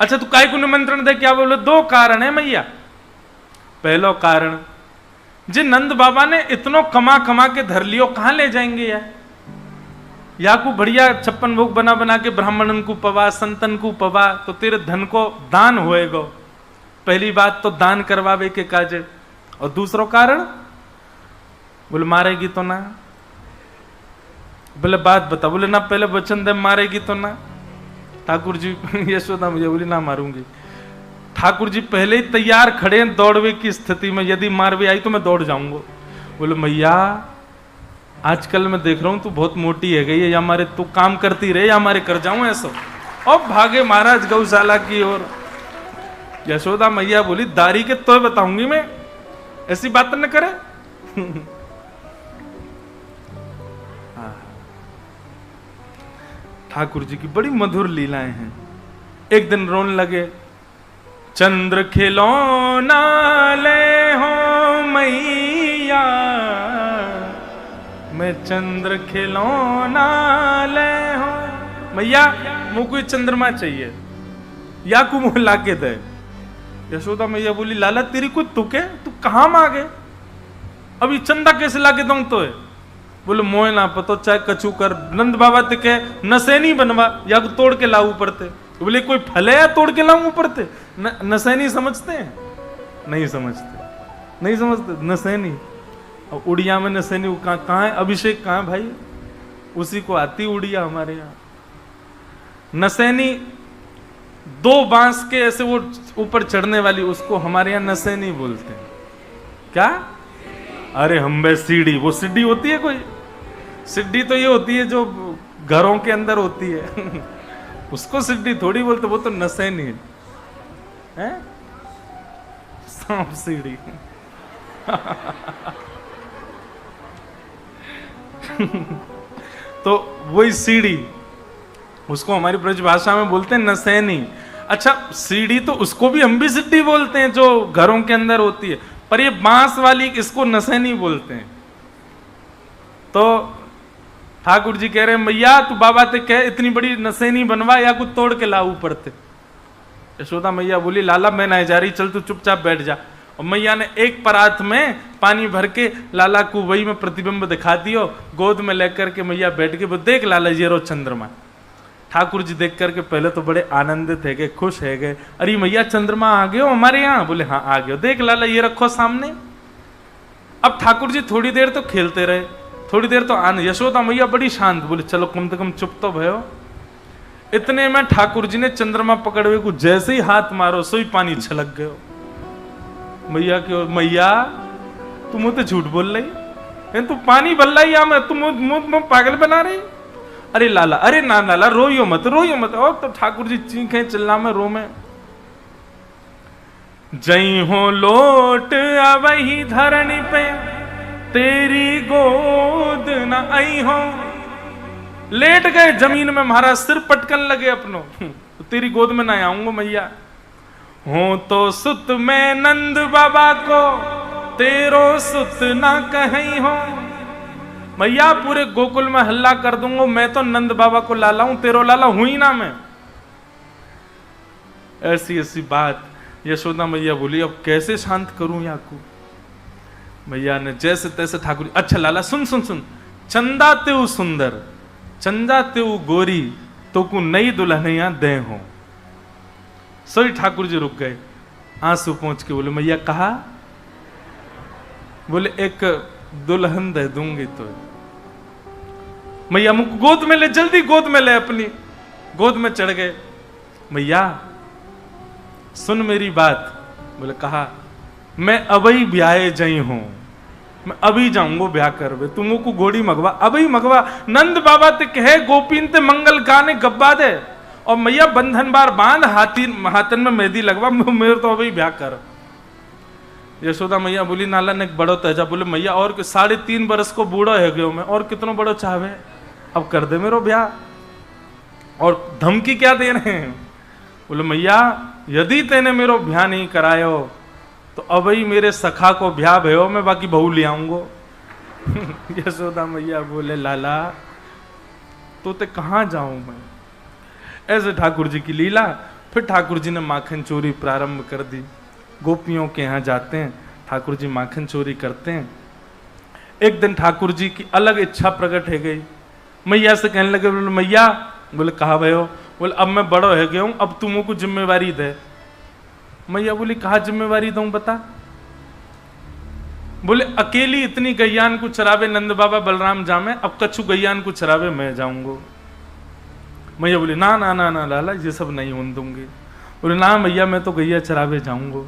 अच्छा तू काय को निमंत्रण दे? क्या? बोले 2 कारण है मैया। पहलो कारण, जे नंद बाबा ने इतनो कमा कमा के धर लियो, कहां ले जाएंगे यार? या को बढ़िया 56 भोग बना बना के ब्राह्मणन को पवा, संतन को पवा, तो तेरे धन को दान होएगा। पहली बात तो दान करवावे के काजे। और दूसरो कारण, बोले मारेगी तो ना। बोले बात बता। बोले ना पहले वचन दे, मारेगी तो ना। ठाकुर जी यशोदा मुझे बोली ना मारूंगी। ठाकुर जी पहले ही तैयार खड़े हैं दौड़वे की स्थिति में, यदि मारवे आई तो मैं दौड़ जाऊंगा। बोले मैया आजकल मैं देख रहा हूं तू बहुत मोटी है गई है, या हमारे तू काम करती रहे या हमारे कर जाऊं ऐसा। और भागे महाराज गौशाला की ओर। यशोदा मैया बोली दारी के तो बताऊंगी मैं, ऐसी बात न करे। ठाकुर जी की बड़ी मधुर लीलाएं हैं। एक दिन रोने लगे, चंद्र खिलौना ले हो मैया, मैं चंद्र खिलौना ले हो मैया, मुझको चंद्रमा चाहिए, या को मुंह ला के दे। यशोदा मैया बोली लाला तेरी कोई तुके, तू कहां मांगे? अभी चंदा कैसे ला के दूं तो है? बोले मोह ना पतो, चाहे कछु कर। नंद बाबा ते के नसैनी बनवा, या को तोड़ के लाऊ पड़ते। बोले कोई फल है या तोड़ के लाऊ पड़ते? नसैनी समझते हैं? नहीं समझते, नहीं समझते नसैनी। और उड़िया में नसैनी कहाँ है? अभिषेक कहाँ है भाई? उसी को आती उड़िया हमारे यहाँ। नसैनी 2 बांस के ऐसे वो ऊपर चढ़ने वाली, उसको हमारे यहाँ नसैनी बोलते हैं। क्या? अरे हम बे सीढ़ी, वो सीढ़ी होती है कोई? सीढ़ी तो ये होती है जो घरों के अंदर होती है। उसको सीढ़ी थोड़ी बोलते, वो तो नसैनी है। सांप सीढ़ी। तो वही सीढ़ी, उसको हमारी ब्रज भाषा में बोलते हैं नसैनी। अच्छा सीढ़ी तो उसको भी हम भी सीढ़ी बोलते हैं जो घरों के अंदर होती है, पर ये बांस वाली इसको नसैनी बोलते हैं। तो ठाकुर जी कह रहे हैं मैया तू बाबा ते कह इतनी बड़ी नसेनी बनवा या कुछ तोड़ के ला ऊपर ते। यशोदा मैया बोली लाला मैं नहीं जा रही, चल तू चुपचाप बैठ जा। और मैया ने एक परात में पानी भर के लाला को वही में प्रतिबिंब दिखा दियो, गोद में लेकर के मैया बैठ के वो देख लाला ये रो चंद्रमा। ठाकुर जी देख करके पहले तो बड़े आनंदित है गए, खुश है गए, अरे मैया चंद्रमा आ गए हो हमारे यहाँ? बोले हाँ आ गए। देख लाला ये रखो सामने। अब ठाकुर जी थोड़ी देर तो खेलते रहे, थोड़ी देर तो यशोदा मैया बड़ी शांत, बोले चलो कम से कम चुप तो भयो। इतने में ठाकुर जी ने चंद्रमा पकड़वे को जैसे ही हाथ मारो सोई पानी छलक गयो। मैया क्यों? मैया तू मुझे झूठ बोल रही, तू पानी बल रही या मैं, तू मुझ पागल बना रही? अरे लाला, अरे ना लाला रोइयो मत, रोइयो मत। और तो ठाकुर जी चीखे चिल्ला में रो में। जई हो लोट अवही धरणी पे तेरी गोद न आई हो। लेट गए जमीन में, महाराज सिर पटकन लगे अपनों, तो तेरी गोद में ना आऊंगा मैया। हो तो सुत में नंद बाबा को तेरो सुत ना कहीं हो। मैया पूरे गोकुल में हल्ला कर दूंगा, मैं तो नंद बाबा को लाला हूं, तेरो लाला हूं ही ना मैं। ऐसी ऐसी बात यशोदा मैया बोली अब कैसे शांत करूं या को। मैया ने जैसे तैसे ठाकुर, अच्छा लाला सुन सुन सुन, चंदा तेऊ सुंदर चंदा तेऊ गोरी तो को नई दुल्हनिया दे हो। सोई ठाकुर जी रुक गए, आंसू पहुंच के बोले मैया कहा? बोले एक दुल्हन दे दूंगी तो। मैया मुझको गोद में ले, जल्दी गोद में ले, अपनी गोद में चढ़ गए। मैया सुन मेरी बात। बोले कहा? मैं अबई ब्याहे जई हूं, मैं अभी जाऊंगो ब्याह करवे, तुम को घोड़ी मगवा, अभी मगवा। नंद बाबा ते कहे गोपीन ते मंगल गाने गब्बा दे, और मैया बंधन बार बांध, हाथन में मेहंदी लगवा, मेरे तो अभी ब्याह कर। यशोदा मैया बोली नाला ने बड़ो तेजा। बोले मैया और 3.5 बरस को बूढ़ो है गयो मैं, और कितनो बड़ो चाहे, अब कर दे मेरो ब्याह। और धमकी क्या दे रहे हैं? बोले मैया यदि तेने मेरो ब्याह नहीं करायो तो अबही मेरे सखा को ब्याह भयो, मैं बाकी बहू ले आऊंगो। यशोदा मैया बोले लाला तो ते कहां जाऊं मैं? ऐसे ठाकुर जी की लीला। फिर ठाकुर जी ने माखन चोरी प्रारंभ कर दी। गोपियों के यहाँ जाते हैं, ठाकुर जी माखन चोरी करते हैं। एक दिन ठाकुर जी की अलग इच्छा प्रकट है गई। मैया से कहने लगे, बोले मैया, बोले कहा भयो? बोले अब मैं बड़ो है गया हूं, अब तुमको जिम्मेवारी दे। मैया बोली कहा जिम्मेवारी दूं बता? बोले अकेली इतनी गैयान को चरावे नंद बाबा बलराम जामे, अब कछु गैयान को चरावे मैं जाऊंगो। मैया बोली ना ना ना ना लाला ये सब नहीं होने दूंगी। बोले ना मैया मैं तो गैया चरावे जाऊंगो।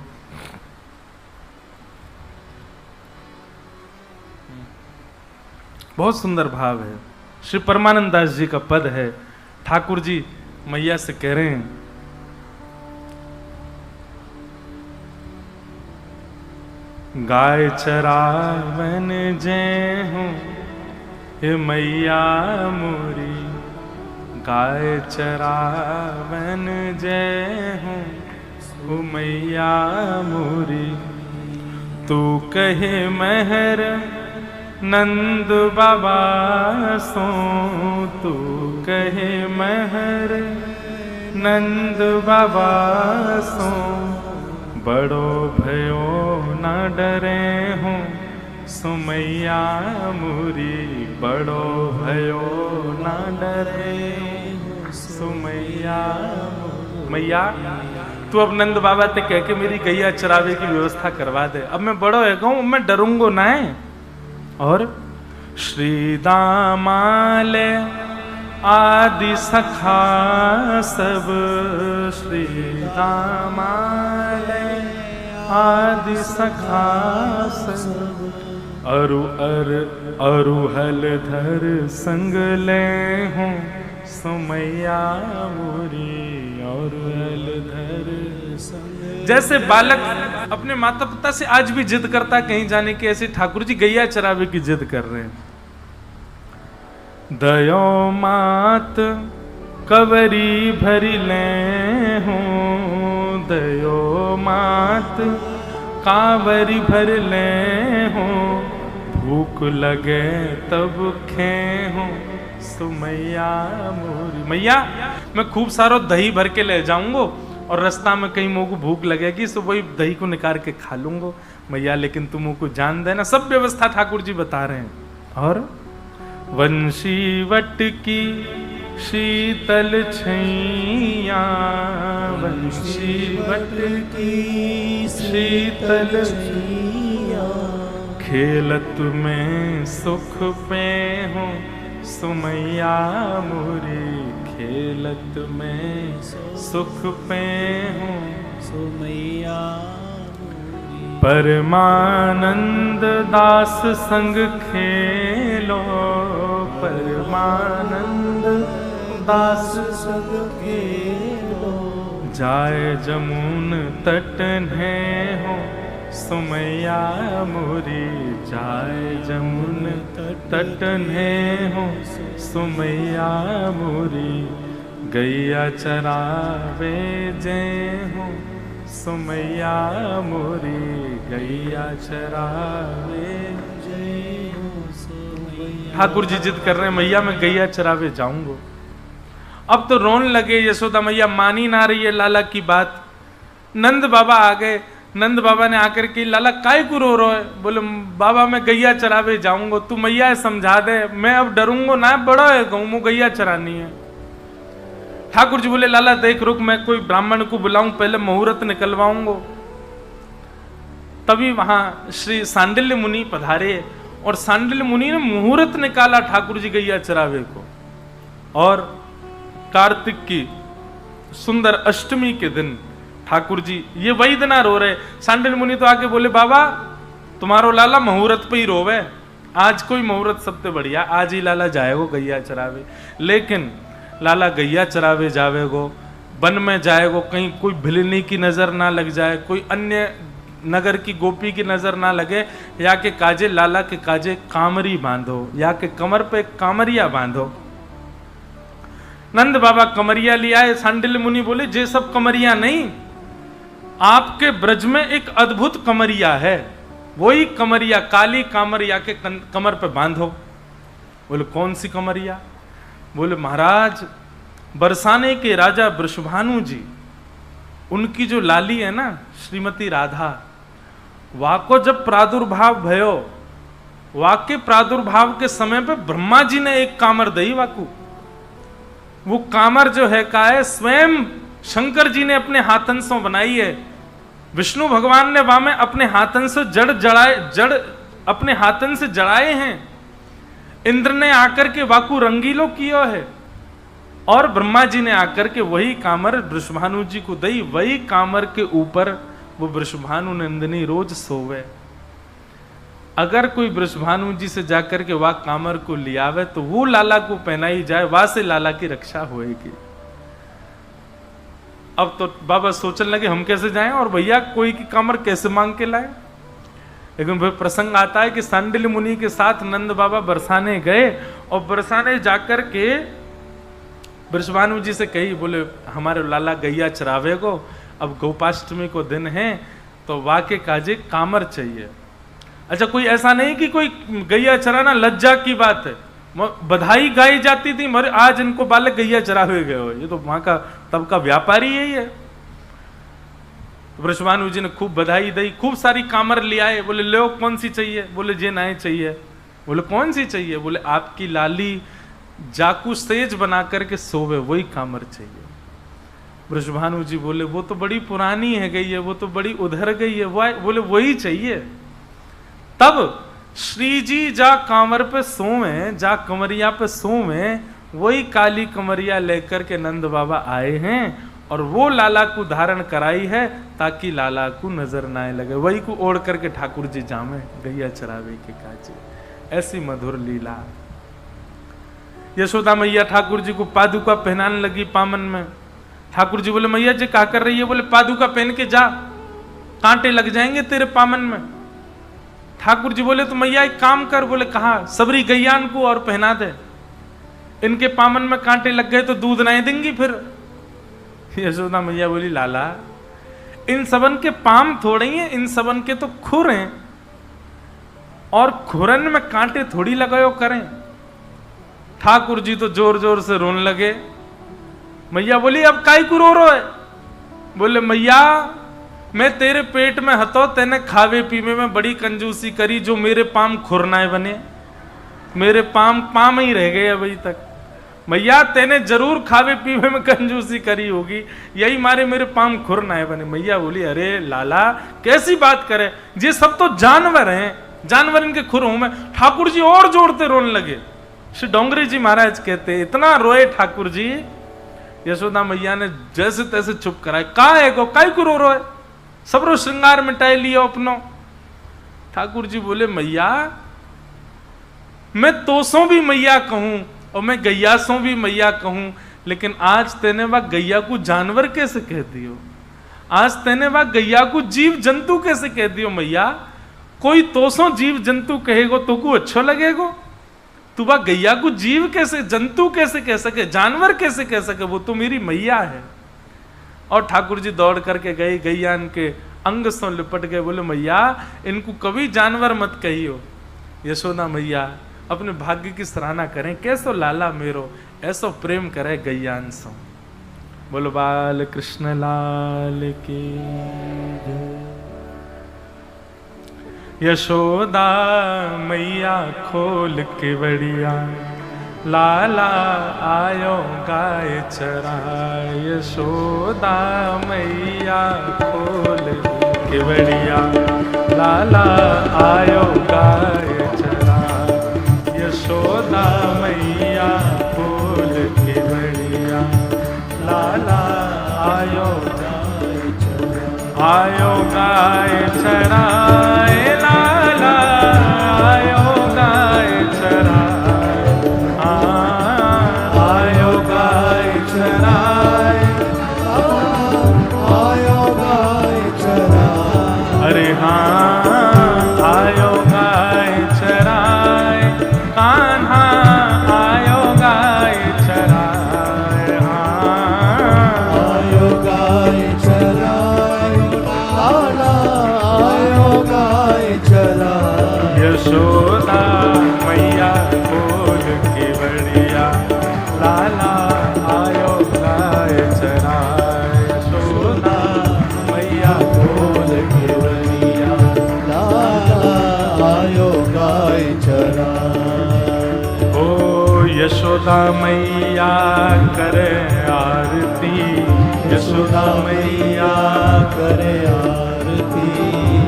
बहुत सुंदर भाव है, श्री परमानंद दास जी का पद है। ठाकुर जी मैया से कह रहे हैं गाय चरावन जय हूँ हे मैया मोरी, गाय चरावन जय हूँ ओ मैया मोरी। तू कहे महर नंद बाबा सो, तू कहे महर नंद बाबा सो। बड़ो भयो न डरे हूँ सुमैया मुरी, बड़ो भयो न डरे सुमैया। मैया तू अब नंद बाबा ते कह के मेरी गैया चरावे की व्यवस्था करवा दे, अब मैं बड़ो है गऊ, मैं डरूंगो ना है। और श्री दामाले आदि सखा सब, श्री दामाले आदि सखा सब। अरु हल धर संग ले हूँ सुमैया मोरी, और हल धर संग। जैसे बालक अपने माता पिता से आज भी जिद करता कहीं जाने की, ऐसे ठाकुर जी गैया चरावे की जिद कर रहे हैं। दयो मात कवरी भरी ले हूँ, दयो मात कावरी भर ले हूँ। भूख लगे तब खेहूं सुमैया मोरी। मैया मैं खूब सारो दही भर के ले जाऊंगो और रास्ता में कहीं मुझको भूख लगेगी तो वही दही को निकाल के खा लूंगो मैया, लेकिन तुम मुझको जान देना। सब व्यवस्था ठाकुर जी बता रहे हैं। और वंशी वट की शीतल छैया, वंशी वट की शीतल छैया, खेलत में सुख पे हूँ सुमैया मोरी, खेलत में सुख पे हूँ सुमैया। परमानंद दास संग खेलो, परमानंद दास संग खेलो, जाए जमुन तटने हो सुमैया मोरी, जाए जमुन तटने हो सुमैया मोरी, गैया चरावे जय हो सुमैया मोरी, गैया चरावे जय हो सुमैया। ठाकुर जी जिद कर रहे हैं मैया मैं गैया चरावे जाऊंगा। अब तो रोन लगे यशोदा मैया, मानी ना रही है लाला की बात। नंद बाबा आ गए। नंद बाबा ने आकर के लाला काय को रो रहे है? बोले बाबा मैं गैया चरावे जाऊंगा, तू मैया समझा दे, मैं अब डरूंगा ना, बड़ा है गऊ गैया चरानी है। ठाकुर जी बोले लाला देख रुक, मैं कोई ब्राह्मण को बुलाऊं, पहले मुहूर्त निकलवाऊंगा। तभी वहां श्री सांडिल्य मुनि पधारे और सांडिल्य मुनि ने मुहूर्त निकाला ठाकुर जी गैया चरावे को। और कार्तिक की सुंदर अष्टमी के दिन ठाकुर जी ये वही दिना रो रहे। सांडिल्य मुनि तो आके बोले बाबा तुम्हारो लाला मुहूर्त पे ही रोवे, आज कोई मुहूर्त सबसे बढ़िया, आज ही लाला जाएगो गैया चरावे। लेकिन लाला गैया चरावे जावेगो, वन में जाएगो, कहीं कोई भिलनी की नजर ना लग जाए, कोई अन्य नगर की गोपी की नजर ना लगे, या के काजे लाला के काजे कामरी बांधो, या के कमर पे कामरिया बांधो। नंद बाबा कमरिया लिया है। सांडिल्य मुनि बोले जे सब कमरिया नहीं, आपके ब्रज में एक अद्भुत कमरिया है, वही कमरिया काली कामरिया के कमर पे बांधो। बोले कौन सी कमरिया? बोले महाराज बरसाने के राजा वृषभानु जी, उनकी जो लाली है ना श्रीमती राधा, वाको जब प्रादुर्भाव भयो, वाके प्रादुर्भाव के समय पे ब्रह्मा जी ने एक कामर दई वाकू। वो कामर जो है का है स्वयं शंकर जी ने अपने हाथन से बनाई है। विष्णु भगवान ने वहां में अपने हाथन से जड़ अपने हाथन से जड़ाए हैं। इंद्र ने आकर के वाकू रंगीलो किया है और ब्रह्मा जी ने आकर के वही कामर वृषभानु जी को दई। वही कामर के ऊपर वो वृषभानु नंदिनी रोज सोवे। अगर कोई वृषभानु जी से जाकर के वह कामर को लियावे तो वो लाला को पहनाई जाए, वहां से लाला की रक्षा होएगी। अब तो बाबा सोचने लगे हम कैसे जाएं और भैया कोई की कामर कैसे मांग के लाए। लेकिन फिर प्रसंग आता है कि सांडिल्य मुनि के साथ नंद बाबा बरसाने गए और बरसाने जाकर के वृषभानु जी से कही, बोले हमारे लाला गैया चरावे को, अब गोपाष्टमी को दिन है तो वाके काजे कामर चाहिए। अच्छा कोई ऐसा नहीं कि कोई गैया चराना लज्जा की बात है, बधाई गाई जाती थी मरे आज इनको बालक गैया चरावे गए हो, ये तो वहां का तब का व्यापारी यही है। वृषभानु जी ने खूब बधाई दी, खूब सारी कामर ले आए। बोले लो कौन सी चाहिए? बोले जे नाए चाहिए। बोले कौन सी चाहिए? बोले आपकी लाली जाकू सेज बना करके सोवे वही कामर चाहिए। वृषभानु जी बोले वो तो बड़ी पुरानी है गई है, वो तो बड़ी उधर गई है, बोले वही चाहिए। तब श्री जी जा कांवर पे सोवे, जा कमरिया पे सोवे, वही काली कमरिया लेकर के नंद बाबा आए हैं और वो लाला को धारण कराई है ताकि लाला को नजर ना लगे। वही को ओढ़ करके ठाकुर जी जामे गैया चरावे के काजे। ऐसी मधुर लीला। यशोदा मैया ठाकुर जी को पादुका पहनाने लगी पामन में। ठाकुर जी बोले मैया जी क्या कर रही है? बोले पादुका पहन के जा, कांटे लग जाएंगे तेरे पामन में। ठाकुर जी बोले तो मैया एक काम कर। बोले कहा? सबरी गैयान को और पहना दे, इनके पामन में कांटे लग गए तो दूध नहीं देंगी फिर। यशोदा मैया बोली लाला इन सबन के पाम थोड़े ही हैं, इन सबन के तो खुर हैं। और खुरन में कांटे थोड़ी लगायो करें। ठाकुर जी तो जोर जोर से रोने लगे। मैया बोली अब काई को रो है? बोले मैया मैं तेरे पेट में हतो, तेने खावे पीवे में बड़ी कंजूसी करी, जो मेरे पाम खुरनाए बने, मेरे पाम ही रह गए अभी तक। मैया तेने जरूर खावे पीवे में कंजूसी करी होगी, यही मारे मेरे पाम खुरनाए बने। मैया बोली अरे लाला कैसी बात करे, ये सब तो जानवर हैं, जानवर इनके खुर हूं मैं। ठाकुर जी और जोरते रोने लगे। श्री डोंगरी जी महाराज कहते इतना रोए ठाकुर जी, यशोदा मैया ने जैसे तैसे चुप कराए। का है गो काई को रो है, सबरो श्रृंगार मिटाई लियो अपनो। ठाकुर जी बोले मैया मैं तोसों भी मैया कहूं और मैं गैया सो भी मैया कहूं, लेकिन आज तेने वह गैया को जानवर कैसे कह दियो, आज तेने वह गैया को जीव जंतु कैसे कह दियो। मैया कोई तोसों जीव जंतु कहेगो तो को अच्छो लगेगो, तू वह गैया को जीव कैसे जंतु कैसे कह सके, जानवर कैसे कह सके, वो तो मेरी मैया है। और ठाकुर जी दौड़ करके गए, गैया इनके अंग से लिपट गए। बोले मैया इनको कभी जानवर मत कहियो। यशोदा मैया अपने भाग्य की सराहना करें, कैसो लाला मेरो ऐसो प्रेम करे गैयान सो। बोलो बाल कृष्ण लाल की जय। यशोदा मैया खोल के बढ़िया, लाला आयो गाय चरा। यशोदा मैया खोल के बढ़िया, लाला आयो गाय चरा। यशोदा मैया खोल के बढ़िया, लाला आयो गाय चरा। आयो गाय चराए, लाला आयो गाय चराए। आयो गाय चराए, आयो गाय चराए। अरे हाँ आयो गाय चराए, कान्हा आयो गाय चराए। आयो गाय चराए, लाला आयो गाय चराए। यशोदा मैया खोल के बढ़िया, लाला आयो गाय चराए। यशोदा मैया खोल के बढ़िया, लाला आयो गाय चराए। ओ यशोदा मैया करे आरती, यशोदा मैया करे आरती।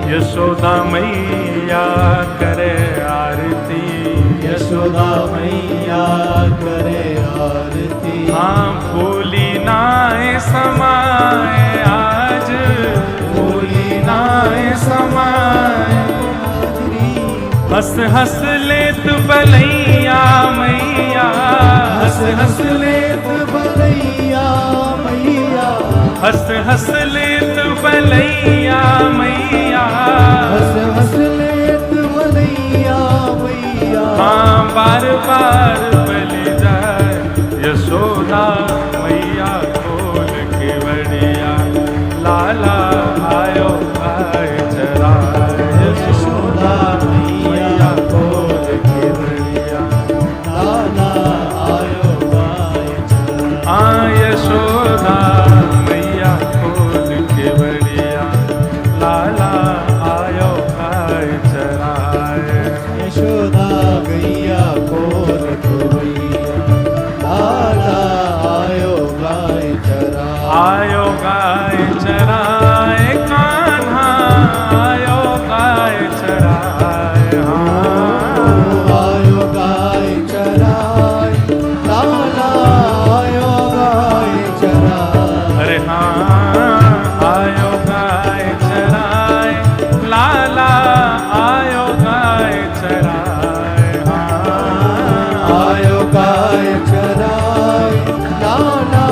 यशोदा मैया करे आरती। यशोदा मैया करे आरती। हाँ फूली नाए समाए आज, फूली नाए समाए। हंस हंस लेत बलैया मैया, हंस हंस लेत बलैया मैया। हंस हंस लेत बलैया मैया। हंस हंस लेत बलैया मैया। हाँ बार बार बलि जाए, यशोदा मैया खोल के बढ़िया, लाला आयो गाय चराए। यशोदा मैया खोल के बढ़िया, लाला आयो गाय चराए। हाँ यशोदा मैया खोल के बढ़िया, लाला आयो गाय चराए। यशोदा गैया खोल के बढ़िया, लाला आयो गाय चराए। आयो गाय चराए, कान्हा आयो गाय चराए। आयो गाय चराए, लाला आयो गाय चराए। अरे हाँ आयो गाय चराए, लाला आयो गाय चराए। आयो गाय चराए, लाला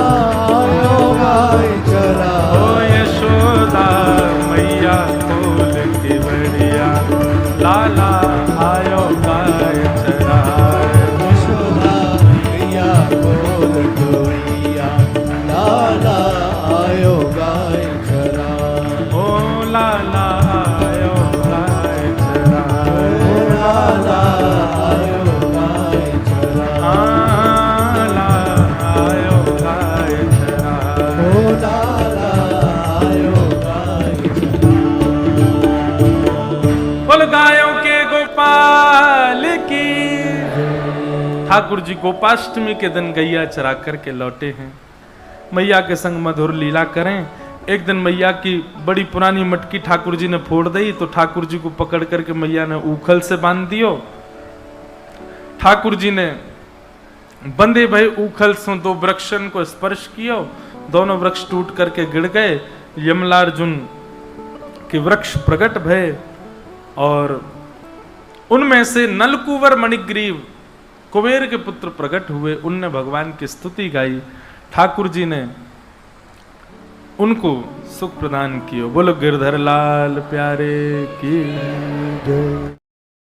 आयो गाय ओ चराए। यशोदा ठाकुर जी गोपाष्टमी के दिन गैया चरा करके लौटे हैं। मैया के संग मधुर लीला करें। एक दिन मैया की बड़ी पुरानी मटकी ठाकुर जी ने फोड़ दी, तो ठाकुर जी को पकड़ करके मैया ने उखल से बांध दियो। ठाकुर जी ने बंधे भय उखल से दो वृक्षन को स्पर्श कियो, दोनों वृक्ष टूट करके गिर गए। यमलार्जुन के वृक्ष प्रकट भय और उनमें से नलकुवर मणिग्रीव कुबेर के पुत्र प्रकट हुए। उनने भगवान की स्तुति गाई। ठाकुर जी ने उनको सुख प्रदान किया। बोलो गिरधर लाल प्यारे की।